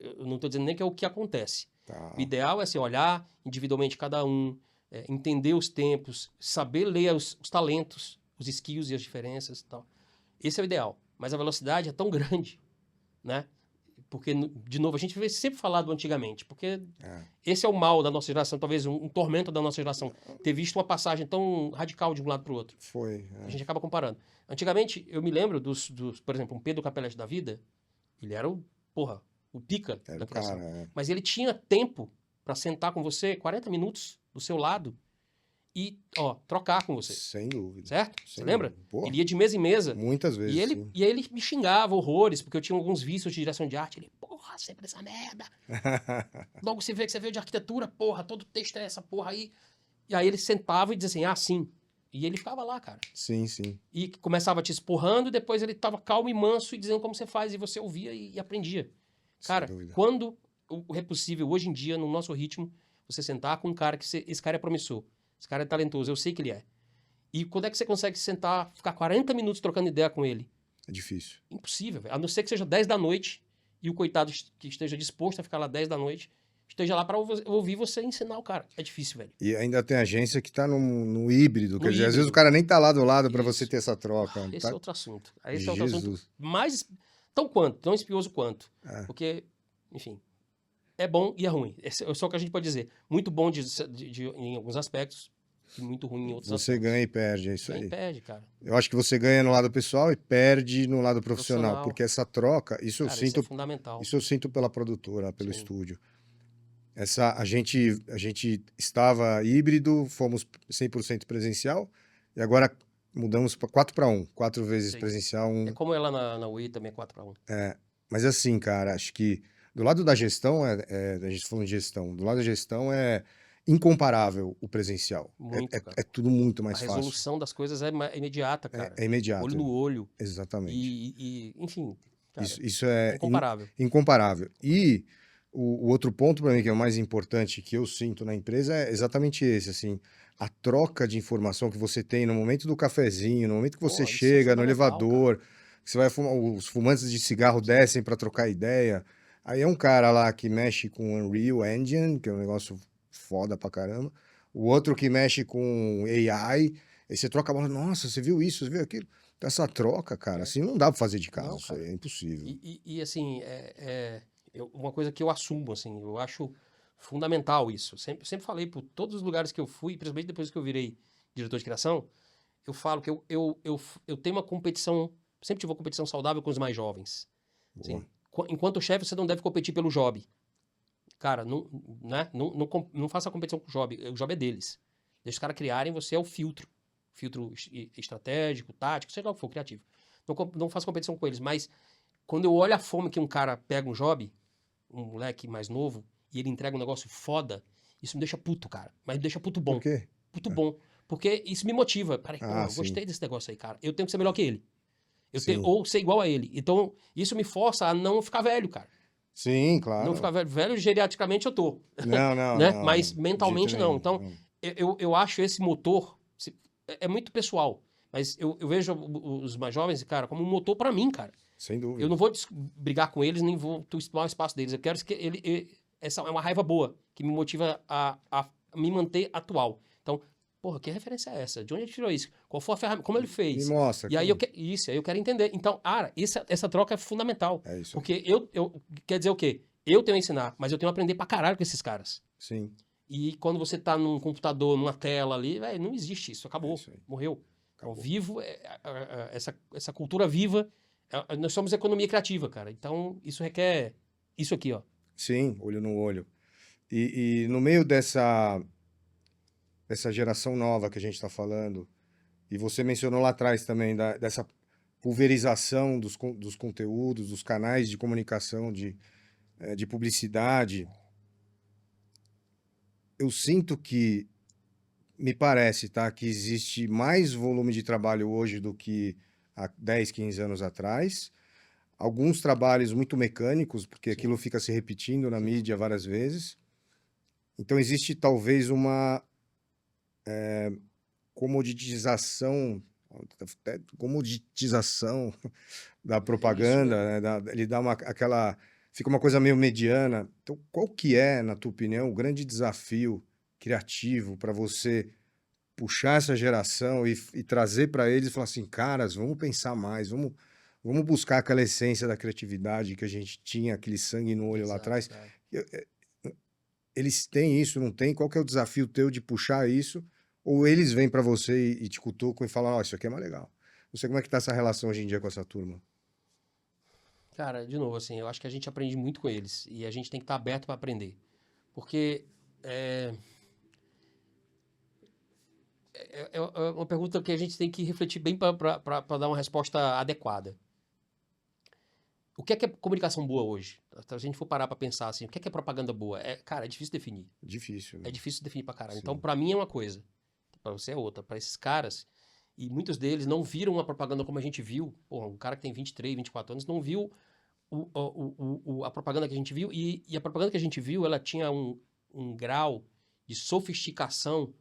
S2: Eu não estou dizendo nem que é o que acontece.
S1: Tá.
S2: O ideal é assim, olhar individualmente cada um, entender os tempos, saber ler os talentos, os skills e as diferenças e tal. Esse é o ideal. Mas a velocidade é tão grande, né? Porque, de novo, a gente vai sempre falar do antigamente, porque esse é o mal da nossa geração, talvez um tormento da nossa geração, ter visto uma passagem tão radical de um lado para o outro.
S1: Foi.
S2: A gente acaba comparando. Antigamente, eu me lembro por exemplo, um Pedro Capelete da vida, ele era o pica da criação. Mas ele tinha tempo para sentar com você 40 minutos do seu lado e, trocar com você.
S1: Sem dúvida.
S2: Certo? Você lembra?
S1: Porra.
S2: Ele ia de mesa em mesa.
S1: Muitas vezes,
S2: E aí ele me xingava horrores, porque eu tinha alguns vícios de direção de arte. Ele, porra, sempre essa merda. Logo você vê que você veio de arquitetura, porra, todo texto é essa porra aí. E aí ele sentava e dizia assim, sim. E ele ficava lá, cara.
S1: Sim, sim.
S2: E começava te esporrando, e depois ele tava calmo e manso e dizendo como você faz, e você ouvia e aprendia. Cara, quando é possível, hoje em dia, no nosso ritmo, você sentar com um cara esse cara é promissor, esse cara é talentoso, eu sei que ele é. E quando é que você consegue sentar, ficar 40 minutos trocando ideia com ele?
S1: É difícil.
S2: Impossível, velho. A não ser que seja 10 da noite e o coitado que esteja disposto a ficar lá 10 da noite, esteja lá para ouvir você ensinar o cara. É difícil, velho.
S1: E ainda tem agência que tá no híbrido, quer dizer, às vezes o cara nem tá lá do lado para você ter essa troca.
S2: Esse é outro assunto. Esse é outro assunto mais tão espinhoso quanto. Porque, enfim, é bom e é ruim. Esse é só o que a gente pode dizer. Muito bom em alguns aspectos e muito ruim em outros aspectos.
S1: Você ganha e perde, é isso aí.
S2: Perde, cara.
S1: Eu acho que você ganha no lado pessoal e perde no lado profissional, porque essa troca, isso eu sinto...
S2: Isso é fundamental.
S1: Isso eu sinto pela produtora, pelo estúdio. A gente estava híbrido, fomos 100% presencial, E agora mudamos para 4-1, 4 vezes
S2: Sim.
S1: presencial,
S2: É como ela na UI também é 4-1.
S1: Mas assim, cara, acho que do lado da gestão, a gente falando de gestão, do lado da gestão é incomparável o presencial.
S2: Muito, cara.
S1: É tudo muito
S2: A
S1: mais fácil.
S2: resolução das coisas é imediata, cara.
S1: É imediato.
S2: Olho no olho.
S1: Exatamente.
S2: Enfim, cara,
S1: Isso
S2: é
S1: é
S2: incomparável.
S1: incomparável. E o outro ponto para mim que é o mais importante que eu sinto na empresa é exatamente esse, assim, a troca de informação que você tem no momento do cafezinho, no momento que você
S2: Pô, isso é
S1: chega no
S2: fundamental,
S1: elevador, que você vai fumar, os fumantes de cigarro descem para trocar ideia. Aí é um cara lá que mexe com Unreal Engine, que é um negócio foda pra caramba. O outro que mexe com AI. Aí você troca a bola, nossa, você viu isso, você viu aquilo? Então, essa troca, cara, assim não dá pra fazer de casa,
S2: Não,
S1: isso
S2: cara.
S1: aí é impossível.
S2: Assim, uma coisa que eu assumo, assim, eu acho fundamental isso. Sempre falei por todos os lugares que eu fui, principalmente depois que eu virei diretor de criação, eu falo que eu tenho uma competição, sempre tive uma competição saudável com os mais jovens.
S1: Boa.
S2: Assim, enquanto chefe, você não deve competir pelo job. Cara, né? Não faça competição com o job é deles. Deixa os caras criarem, você é o filtro. Filtro estratégico, tático, seja lá o que for, criativo. Não faça competição com eles, mas quando eu olho a fome que um cara pega um job, um moleque mais novo, e ele entrega um negócio foda, isso me deixa puto, cara. Mas me deixa puto
S1: Por
S2: bom.
S1: quê?
S2: Puto bom. Porque isso me motiva. Peraí, pô, eu
S1: Sim.
S2: gostei desse negócio aí, cara. Eu tenho que ser melhor que ele.
S1: Sim.
S2: Ou ser igual a ele. Então, isso me força a não ficar velho, cara.
S1: Sim, claro.
S2: Não ficar velho. Velho, geriatricamente eu tô.
S1: Não,
S2: né?
S1: não.
S2: Mas
S1: De
S2: mentalmente
S1: jeito
S2: não.
S1: nenhum.
S2: Então, eu acho esse motor. É muito pessoal. Mas eu vejo os mais jovens, cara, como um motor pra mim, cara.
S1: Sem dúvida.
S2: Eu não vou brigar com eles, nem vou tomar o espaço deles. Eu quero que essa é uma raiva boa, que me motiva a me manter atual. Então, porra, que referência é essa? De onde ele tirou isso? Qual foi a ferramenta? Como ele fez?
S1: Me mostra.
S2: E aí aí eu quero entender. Então, cara, essa troca é fundamental.
S1: É isso aí.
S2: Porque quer dizer o quê? Eu tenho a ensinar, mas eu tenho a aprender pra caralho com esses caras.
S1: Sim.
S2: E quando você tá num computador, numa tela ali, véio, não existe isso. Acabou.
S1: isso aí.
S2: Morreu.
S1: Acabou.
S2: Então, vivo, essa cultura viva, nós somos economia criativa, cara. Então, isso requer isso aqui, ó.
S1: Sim, olho no olho. E no meio dessa geração nova que a gente está falando, e você mencionou lá atrás também dessa pulverização dos conteúdos, dos canais de comunicação, de publicidade, eu sinto que, me parece, tá, que existe mais volume de trabalho hoje do que há 10, 15 anos atrás. Alguns trabalhos muito mecânicos, porque
S2: Sim.
S1: aquilo fica se repetindo na mídia várias vezes. Então, existe talvez uma comoditização da propaganda, né? Ele dá fica uma coisa meio mediana. Então, qual que é, na tua opinião, o grande desafio criativo para você puxar essa geração e trazer para eles e falar assim, caras, vamos pensar mais, vamos buscar aquela essência da criatividade que a gente tinha, aquele sangue no olho lá atrás. Eles têm isso, não tem? Qual que é o desafio teu de puxar isso? Ou eles vêm para você e te cutucam e falam, isso aqui é mais legal. Não sei como é que tá essa relação hoje em dia com essa turma.
S2: Cara, de novo, assim, eu acho que a gente aprende muito com eles. E a gente tem que estar aberto para aprender. Porque é uma pergunta que a gente tem que refletir bem para dar uma resposta adequada. O que é comunicação boa hoje? Se a gente for parar para pensar assim, o que é propaganda boa? Cara, é difícil definir.
S1: Difícil, né?
S2: É difícil definir pra caralho.
S1: Sim.
S2: Então, para mim é uma coisa, para você é outra. Para esses caras, e muitos deles não viram uma propaganda como a gente viu. Porra, um cara que tem 23, 24 anos não viu a propaganda que a gente viu. E a propaganda que a gente viu, ela tinha um grau de sofisticação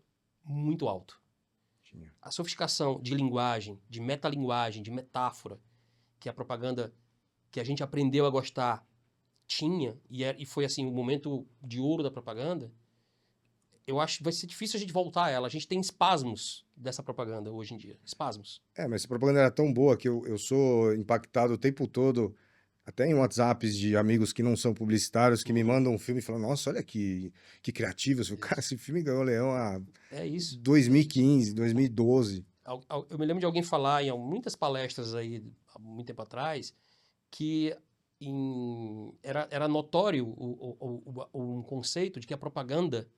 S2: muito alto. A sofisticação de linguagem, de metalinguagem, de metáfora, que a propaganda que a gente aprendeu a gostar tinha, e foi assim o momento de ouro da propaganda, eu acho que vai ser difícil a gente voltar a ela. A gente tem espasmos dessa propaganda hoje em dia. Espasmos.
S1: Mas essa propaganda era tão boa que eu sou impactado o tempo todo, até em WhatsApps de amigos que não são publicitários, que me mandam um filme e falam, nossa, olha que criativo. Eu falo, cara, esse filme ganhou Leão há 2015, 2012.
S2: Eu me lembro de alguém falar em muitas palestras aí, há muito tempo atrás, que era notório um conceito de que a propaganda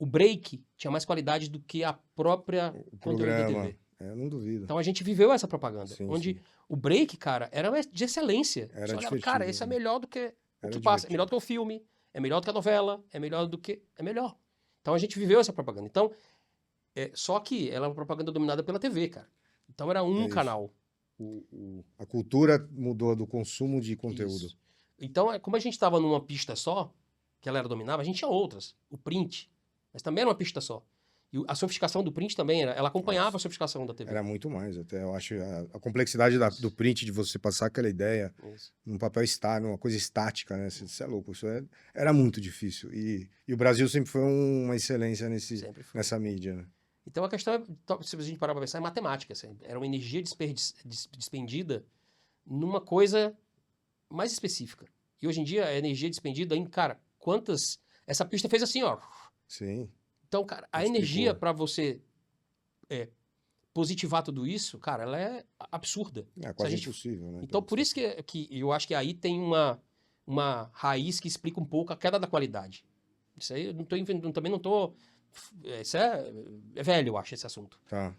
S2: o break tinha mais qualidade do que a própria conteúdo da TV.
S1: Eu não duvido.
S2: Então a gente viveu essa propaganda,
S1: Sim,
S2: onde
S1: sim.
S2: o break, cara, era de excelência.
S1: Era
S2: Você olhava,
S1: divertido,
S2: cara, esse é
S1: né?
S2: melhor do que o
S1: Era
S2: que passa, é
S1: divertido.
S2: melhor do que o filme, é melhor do que a novela, é melhor do que... É melhor. Então a gente viveu essa propaganda. Então, só que ela é uma propaganda dominada pela TV, cara. Então era um
S1: isso.
S2: canal.
S1: A cultura mudou do consumo de conteúdo.
S2: Isso. Então, como a gente estava numa pista só, que ela era dominada, a gente tinha outras. O print, mas também era uma pista só. E a sofisticação do print também, ela acompanhava a sofisticação da TV.
S1: Era muito mais, até. Eu acho a complexidade do print, de você passar aquela ideia num papel estável, uma coisa estática, né? Isso é louco. Isso era muito difícil. E o Brasil sempre foi uma excelência nessa mídia, né?
S2: Então, a questão, se a gente parar para pensar, é matemática. Assim. Era uma energia despendida numa coisa mais específica. E hoje em dia, a energia despendida em, cara, quantas... Essa pista fez assim, ó.
S1: Sim.
S2: Então, cara, a energia para você positivar tudo isso, cara, ela é absurda.
S1: É quase impossível, né?
S2: Então, por isso que eu acho que aí tem uma raiz que explica um pouco a queda da qualidade. Isso aí eu não tô inventando, também não tô... Isso é velho, eu acho, esse assunto.
S1: Tá.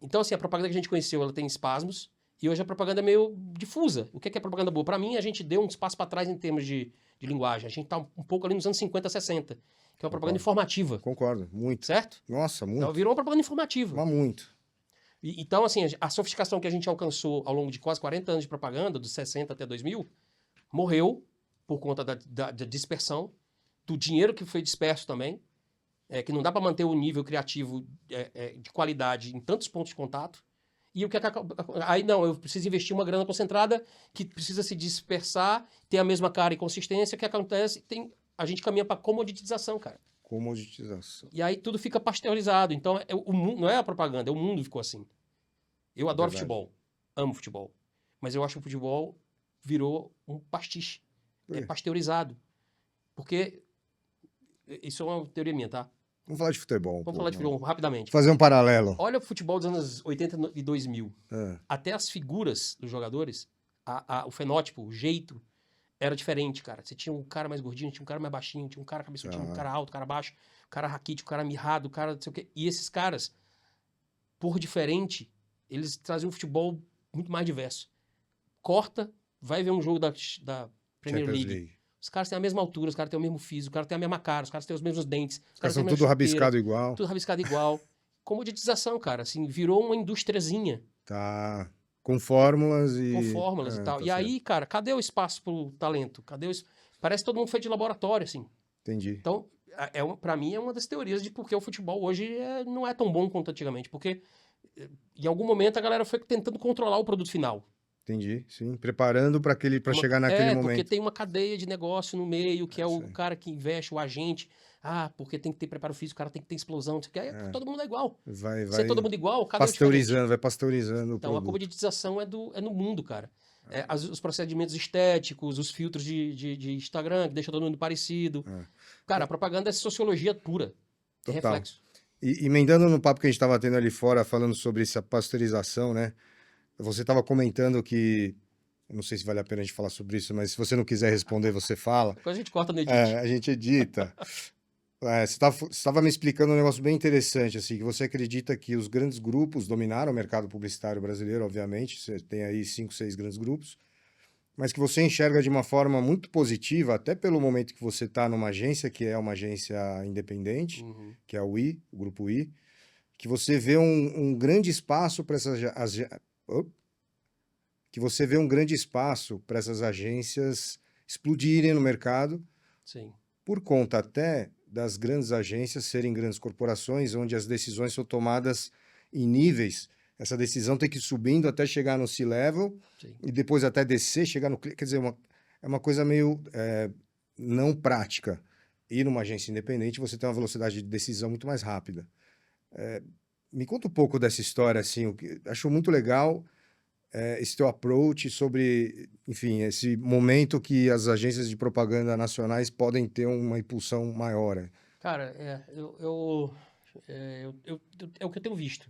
S2: Então, assim, a propaganda que a gente conheceu, ela tem espasmos, e hoje a propaganda é meio difusa. O que é propaganda boa? Para mim, a gente deu um espaço para trás em termos de linguagem. A gente tá um pouco ali nos anos 50, 60, que é uma propaganda informativa.
S1: Concordo, muito.
S2: Certo?
S1: Nossa, muito.
S2: Então, virou uma propaganda informativa.
S1: Mas muito.
S2: Então, assim, a sofisticação que a gente alcançou ao longo de quase 40 anos de propaganda, dos 60 até 2000, morreu por conta da dispersão, do dinheiro que foi disperso também, que não dá para manter o nível criativo de qualidade em tantos pontos de contato. E o que aí não, eu preciso investir uma grana concentrada que precisa se dispersar, ter a mesma cara e consistência. O que acontece? A gente caminha para comoditização, cara.
S1: Comoditização.
S2: E aí tudo fica pasteurizado. Então, o mundo, não é a propaganda, o mundo ficou assim. Eu adoro futebol, amo futebol. Mas eu acho que o futebol virou um pastiche. É pasteurizado. Porque, isso é uma teoria minha, tá?
S1: Vamos falar de futebol.
S2: Vamos falar de futebol rapidamente.
S1: Fazer um paralelo.
S2: Olha o futebol dos anos 80 e 2000. Até as figuras dos jogadores, o fenótipo, o jeito, era diferente, cara. Você tinha um cara mais gordinho, tinha um cara mais baixinho, tinha um cara cabeçudinho, um cara alto, um cara baixo, um cara raquítico, um cara mirrado, um cara não sei o quê. E esses caras, por diferente, eles traziam um futebol muito mais diverso. Corta, vai ver um jogo da Premier League. Os caras têm a mesma altura, os caras têm o mesmo físico, os caras têm a mesma cara, os caras têm os mesmos dentes.
S1: Os caras são tudo rabiscado igual.
S2: Tudo rabiscado igual. Comoditização, cara. Assim, virou uma indústriazinha.
S1: Tá. Com fórmulas e...
S2: e tal. E aí, cara, cadê o espaço pro talento? Parece que todo mundo foi de laboratório, assim.
S1: Entendi.
S2: Então, pra mim, é uma das teorias de por que o futebol hoje não é tão bom quanto antigamente. Porque, em algum momento, a galera foi tentando controlar o produto final.
S1: Entendi, sim. Preparando para chegar naquele momento.
S2: Porque tem uma cadeia de negócio no meio, que é o cara que investe, o agente. Porque tem que ter preparo físico, o cara tem que ter explosão, não sei o que. Aí todo mundo é igual.
S1: Vai
S2: todo mundo igual, cada
S1: pasteurizando, vai pasteurizando
S2: então, a comoditização é no mundo, cara. Os procedimentos estéticos, os filtros de Instagram, que deixa todo mundo parecido. Cara, a propaganda é sociologia pura. É reflexo.
S1: E emendando no papo que a gente estava tendo ali fora, falando sobre essa pasteurização, né? Você estava comentando que... Eu não sei se vale a pena a gente falar sobre isso, mas se você não quiser responder, você fala.
S2: Depois a gente corta no edit.
S1: A gente edita. Você estava me explicando um negócio bem interessante, assim, que você acredita que os grandes grupos dominaram o mercado publicitário brasileiro, obviamente. Você tem aí 5, 6 grandes grupos. Mas que você enxerga de uma forma muito positiva, até pelo momento que você está numa agência, que é uma agência independente, que é o Grupo I, que você vê um grande espaço para essas agências explodirem no mercado.
S2: Sim.
S1: Por conta até das grandes agências serem grandes corporações, onde as decisões são tomadas em níveis. Essa decisão tem que ir subindo até chegar no C-level e depois até descer, chegar no... Quer dizer, é uma coisa meio não prática. E numa agência independente você tem uma velocidade de decisão muito mais rápida. Me conta um pouco dessa história, assim, acho muito legal esse teu approach sobre, enfim, esse momento que as agências de propaganda nacionais podem ter uma impulsão maior.
S2: Cara, é o que eu tenho visto.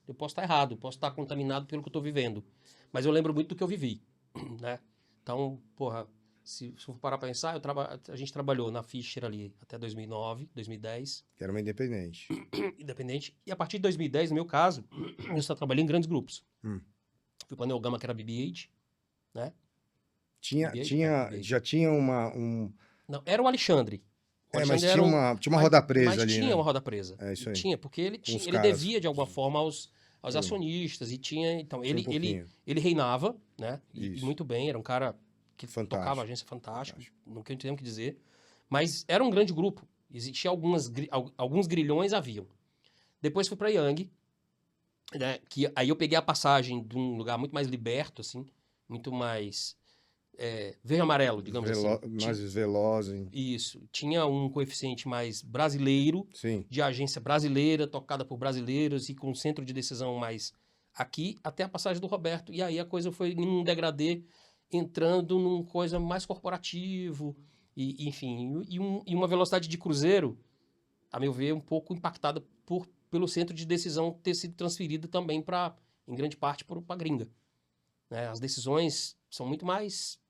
S2: Eu posso estar errado, posso estar contaminado pelo que eu estou vivendo, mas eu lembro muito do que eu vivi, né? Então, porra, Se for parar para pensar, a gente trabalhou na Fischer ali até 2009, 2010.
S1: Que era uma independente.
S2: Independente. E a partir de 2010, no meu caso, eu só trabalhei em grandes grupos. Fui para a Neogama, que era BB-8, né?
S1: Já tinha
S2: Não, era o Alexandre.
S1: Mas tinha uma roda presa ali,
S2: tinha
S1: né?
S2: uma roda presa.
S1: É isso aí.
S2: Tinha, porque ele devia de alguma forma aos acionistas e tinha... Então, ele reinava, né? E muito bem, era um cara que tocava a agência fantástico, não tenho o que dizer. Mas era um grande grupo. Existia alguns grilhões, haviam. Depois fui para Yang, né? Que aí eu peguei a passagem de um lugar muito mais liberto, assim, muito mais... verde amarelo, digamos assim.
S1: Mais veloz. Hein?
S2: Isso. Tinha um coeficiente mais brasileiro,
S1: Sim.
S2: De agência brasileira, tocada por brasileiros e com centro de decisão mais aqui, até a passagem do Roberto. E aí a coisa foi num degradê, entrando num coisa mais corporativo, enfim. E uma velocidade de cruzeiro, a meu ver, um pouco impactada pelo centro de decisão ter sido transferida também, em grande parte, para a gringa. Né? As decisões são muito mais...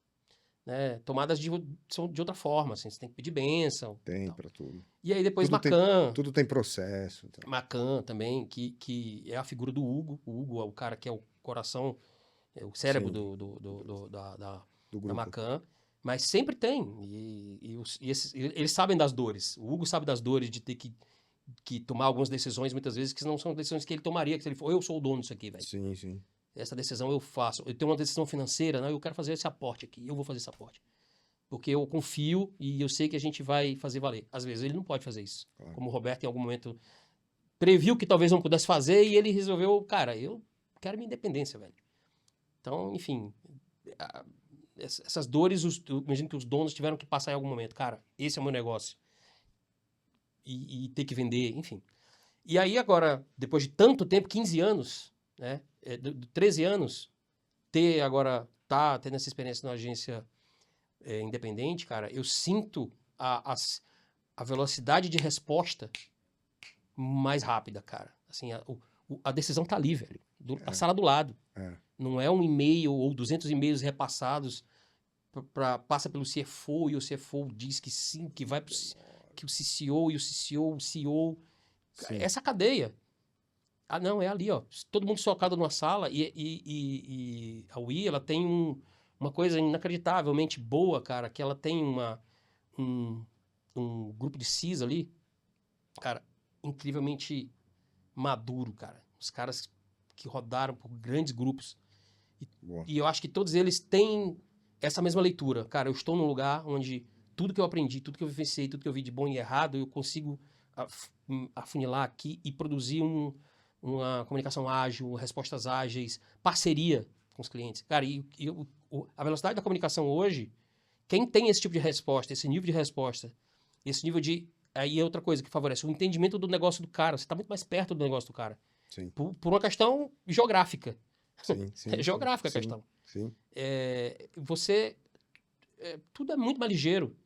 S2: né, tomadas de outra forma, assim, você tem que pedir bênção.
S1: Tem para tudo.
S2: E aí depois Macan.
S1: Tudo tem processo. Então.
S2: Macan também, que é a figura do Hugo. O Hugo é o cara que é o coração, o cérebro da Macan. Mas sempre tem. Eles sabem das dores. O Hugo sabe das dores de ter que tomar algumas decisões, muitas vezes, que não são decisões que ele tomaria, que se ele for, eu sou o dono disso aqui, velho.
S1: Sim, sim.
S2: Essa decisão eu faço. Eu tenho uma decisão financeira, né? Eu quero fazer esse aporte aqui. Eu vou fazer esse aporte. Porque eu confio e eu sei que a gente vai fazer valer. Às vezes ele não pode fazer isso. Claro. Como o Roberto, em algum momento, previu que talvez não pudesse fazer e ele resolveu, cara, eu quero minha independência, velho. Então, enfim, essas dores, eu imagino que os donos tiveram que passar em algum momento. Cara, esse é o meu negócio. E ter que vender, enfim. E aí agora, depois de tanto tempo, 15 anos... né? 13 anos, tá tendo essa experiência na agência independente, cara, eu sinto a velocidade de resposta mais rápida, cara. Assim, a decisão tá ali, velho. A sala do lado. Não é um e-mail ou 200 e-mails repassados, passa pelo CFO e o CFO diz que sim, que vai que o CCO e o CCO, o CEO. Sim. Essa cadeia. Ah, não, é ali, ó. Todo mundo socado numa sala e a Wii, ela tem uma coisa inacreditavelmente boa, cara, que ela tem um grupo de CIS ali, cara, incrivelmente maduro, cara. Os caras que rodaram por grandes grupos. E eu acho que todos eles têm essa mesma leitura. Cara, eu estou num lugar onde tudo que eu aprendi, tudo que eu vivenciei, tudo que eu vi de bom e errado, eu consigo afunilar aqui e produzir uma comunicação ágil, respostas ágeis, parceria com os clientes. Cara, a velocidade da comunicação hoje, quem tem esse tipo de resposta, esse nível de resposta, esse nível de... Aí é outra coisa que favorece o entendimento do negócio do cara. Você está muito mais perto do negócio do cara.
S1: Sim.
S2: Por uma questão geográfica.
S1: Sim, sim,
S2: é geográfica a questão.
S1: Sim.
S2: Tudo é muito mais ligeiro.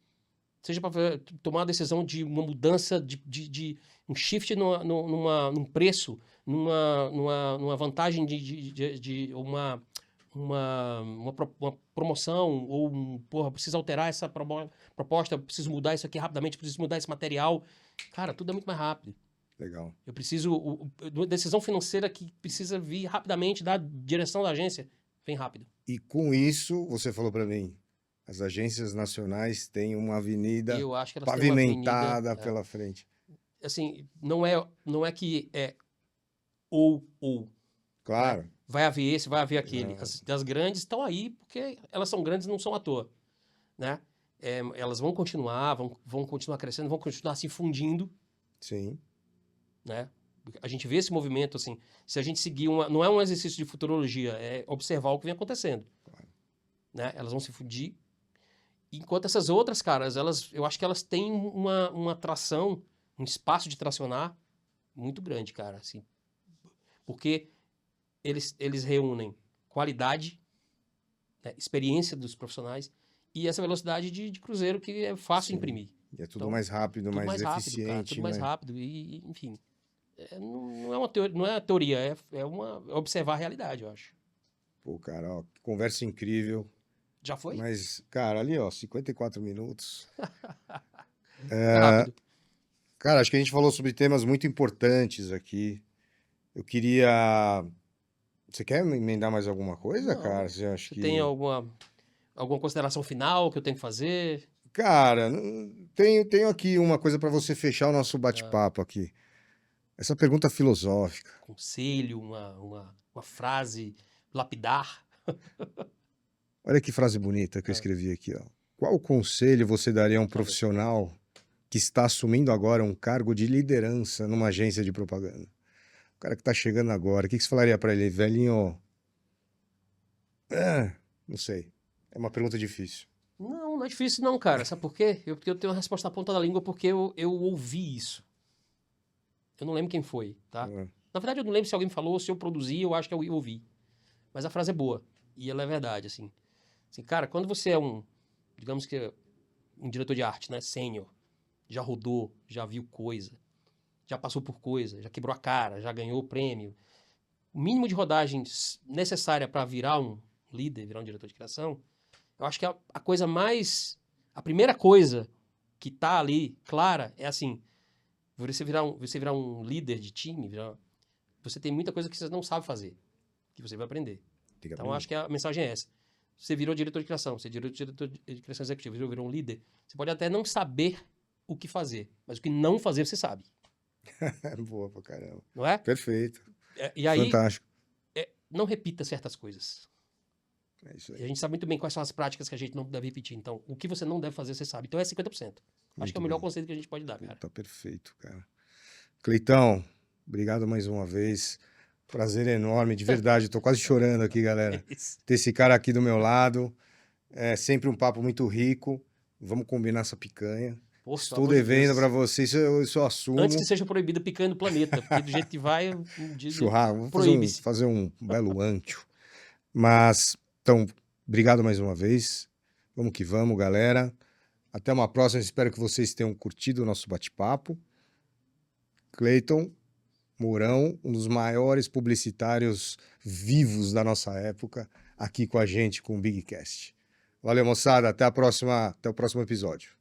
S2: Seja para tomar uma decisão de uma mudança, de um shift num preço, numa vantagem de uma promoção, ou preciso alterar essa proposta, preciso mudar isso aqui rapidamente, preciso mudar esse material. Cara, tudo é muito mais rápido.
S1: Legal.
S2: Eu preciso... decisão financeira que precisa vir rapidamente da direção da agência, vem rápido.
S1: E com isso, você falou para mim, as agências nacionais têm uma avenida pavimentada pela frente.
S2: Assim, não é que é ou.
S1: Claro.
S2: Né? Vai haver esse, vai haver aquele. As grandes estão aí porque elas são grandes e não são à toa. Né? Elas vão continuar crescendo, vão continuar se fundindo.
S1: Sim.
S2: Né? A gente vê esse movimento, assim, se a gente seguir não é um exercício de futurologia, é observar o que vem acontecendo.
S1: Claro.
S2: Né? Elas vão se fundir. Enquanto essas outras, caras, eu acho que elas têm uma tração, um espaço de tracionar muito grande, cara, assim. Porque eles reúnem qualidade, né, experiência dos profissionais e essa velocidade de cruzeiro que é fácil de imprimir.
S1: E é tudo mais rápido, tudo mais eficiente.
S2: Rápido, cara, tudo mais rápido e enfim. Não é uma teoria, não é teoria, é observar a realidade, eu acho.
S1: Pô, cara, ó, que conversa incrível.
S2: Já foi?
S1: Mas, cara, ali, ó, 54 minutos.
S2: Rápido.
S1: Cara, acho que a gente falou sobre temas muito importantes aqui. Eu queria... Você quer emendar mais alguma coisa,
S2: Não.
S1: cara? Você acha
S2: Você
S1: que...
S2: tem alguma consideração final que eu tenho que fazer?
S1: Cara, tenho aqui uma coisa para você fechar o nosso bate-papo aqui. Essa pergunta filosófica.
S2: Conselho, uma frase lapidar?
S1: Olha que frase bonita que eu escrevi aqui, ó. Qual conselho você daria a um profissional que está assumindo agora um cargo de liderança numa agência de propaganda? O cara que está chegando agora, o que você falaria para ele? Velhinho, não sei. É uma pergunta difícil.
S2: Não é difícil não, cara. Sabe por quê? Porque eu tenho a resposta na ponta da língua porque eu ouvi isso. Eu não lembro quem foi, tá? Na verdade, eu não lembro se alguém me falou, se eu produzi, eu acho que eu ouvi. Mas a frase é boa. E ela é verdade, assim. Assim, cara, quando você é digamos que um diretor de arte, né? Sênior, já rodou, já viu coisa, já passou por coisa, já quebrou a cara, já ganhou o prêmio. O mínimo de rodagem necessária para virar um líder, virar um diretor de criação, eu acho que a coisa mais... A primeira coisa que tá ali, clara, é assim... Você virar um líder de time, você tem muita coisa que você não sabe fazer, que você vai aprender. Então, eu acho que a mensagem é essa. Você virou diretor de criação, você virou diretor de criação executiva, você virou um líder, você pode até não saber o que fazer, mas o que não fazer, você sabe.
S1: Boa pra caramba.
S2: Não é?
S1: Perfeito.
S2: E aí,
S1: fantástico.
S2: não repita certas coisas.
S1: É isso aí.
S2: E a gente sabe muito bem quais são as práticas que a gente não deve repetir. Então, o que você não deve fazer, você sabe. Então, é 50%. Acho que é o melhor conselho que a gente pode dar, cara.
S1: Tá perfeito, cara. Cleitão, obrigado mais uma vez. Prazer enorme, de verdade. Tô quase chorando aqui, galera. Ter esse cara aqui do meu lado. É sempre um papo muito rico. Vamos combinar essa picanha.
S2: Poxa,
S1: estou devendo para você, isso eu assumo.
S2: Antes que seja proibida picanha no planeta, porque do jeito que vai...
S1: Churrasco, vamos fazer um belo antio. Mas, então, obrigado mais uma vez. Vamos que vamos, galera. Até uma próxima. Espero que vocês tenham curtido o nosso bate-papo. Cleiton Mourão, um dos maiores publicitários vivos da nossa época, aqui com a gente com o BigCast. Valeu, moçada. Até o próximo episódio.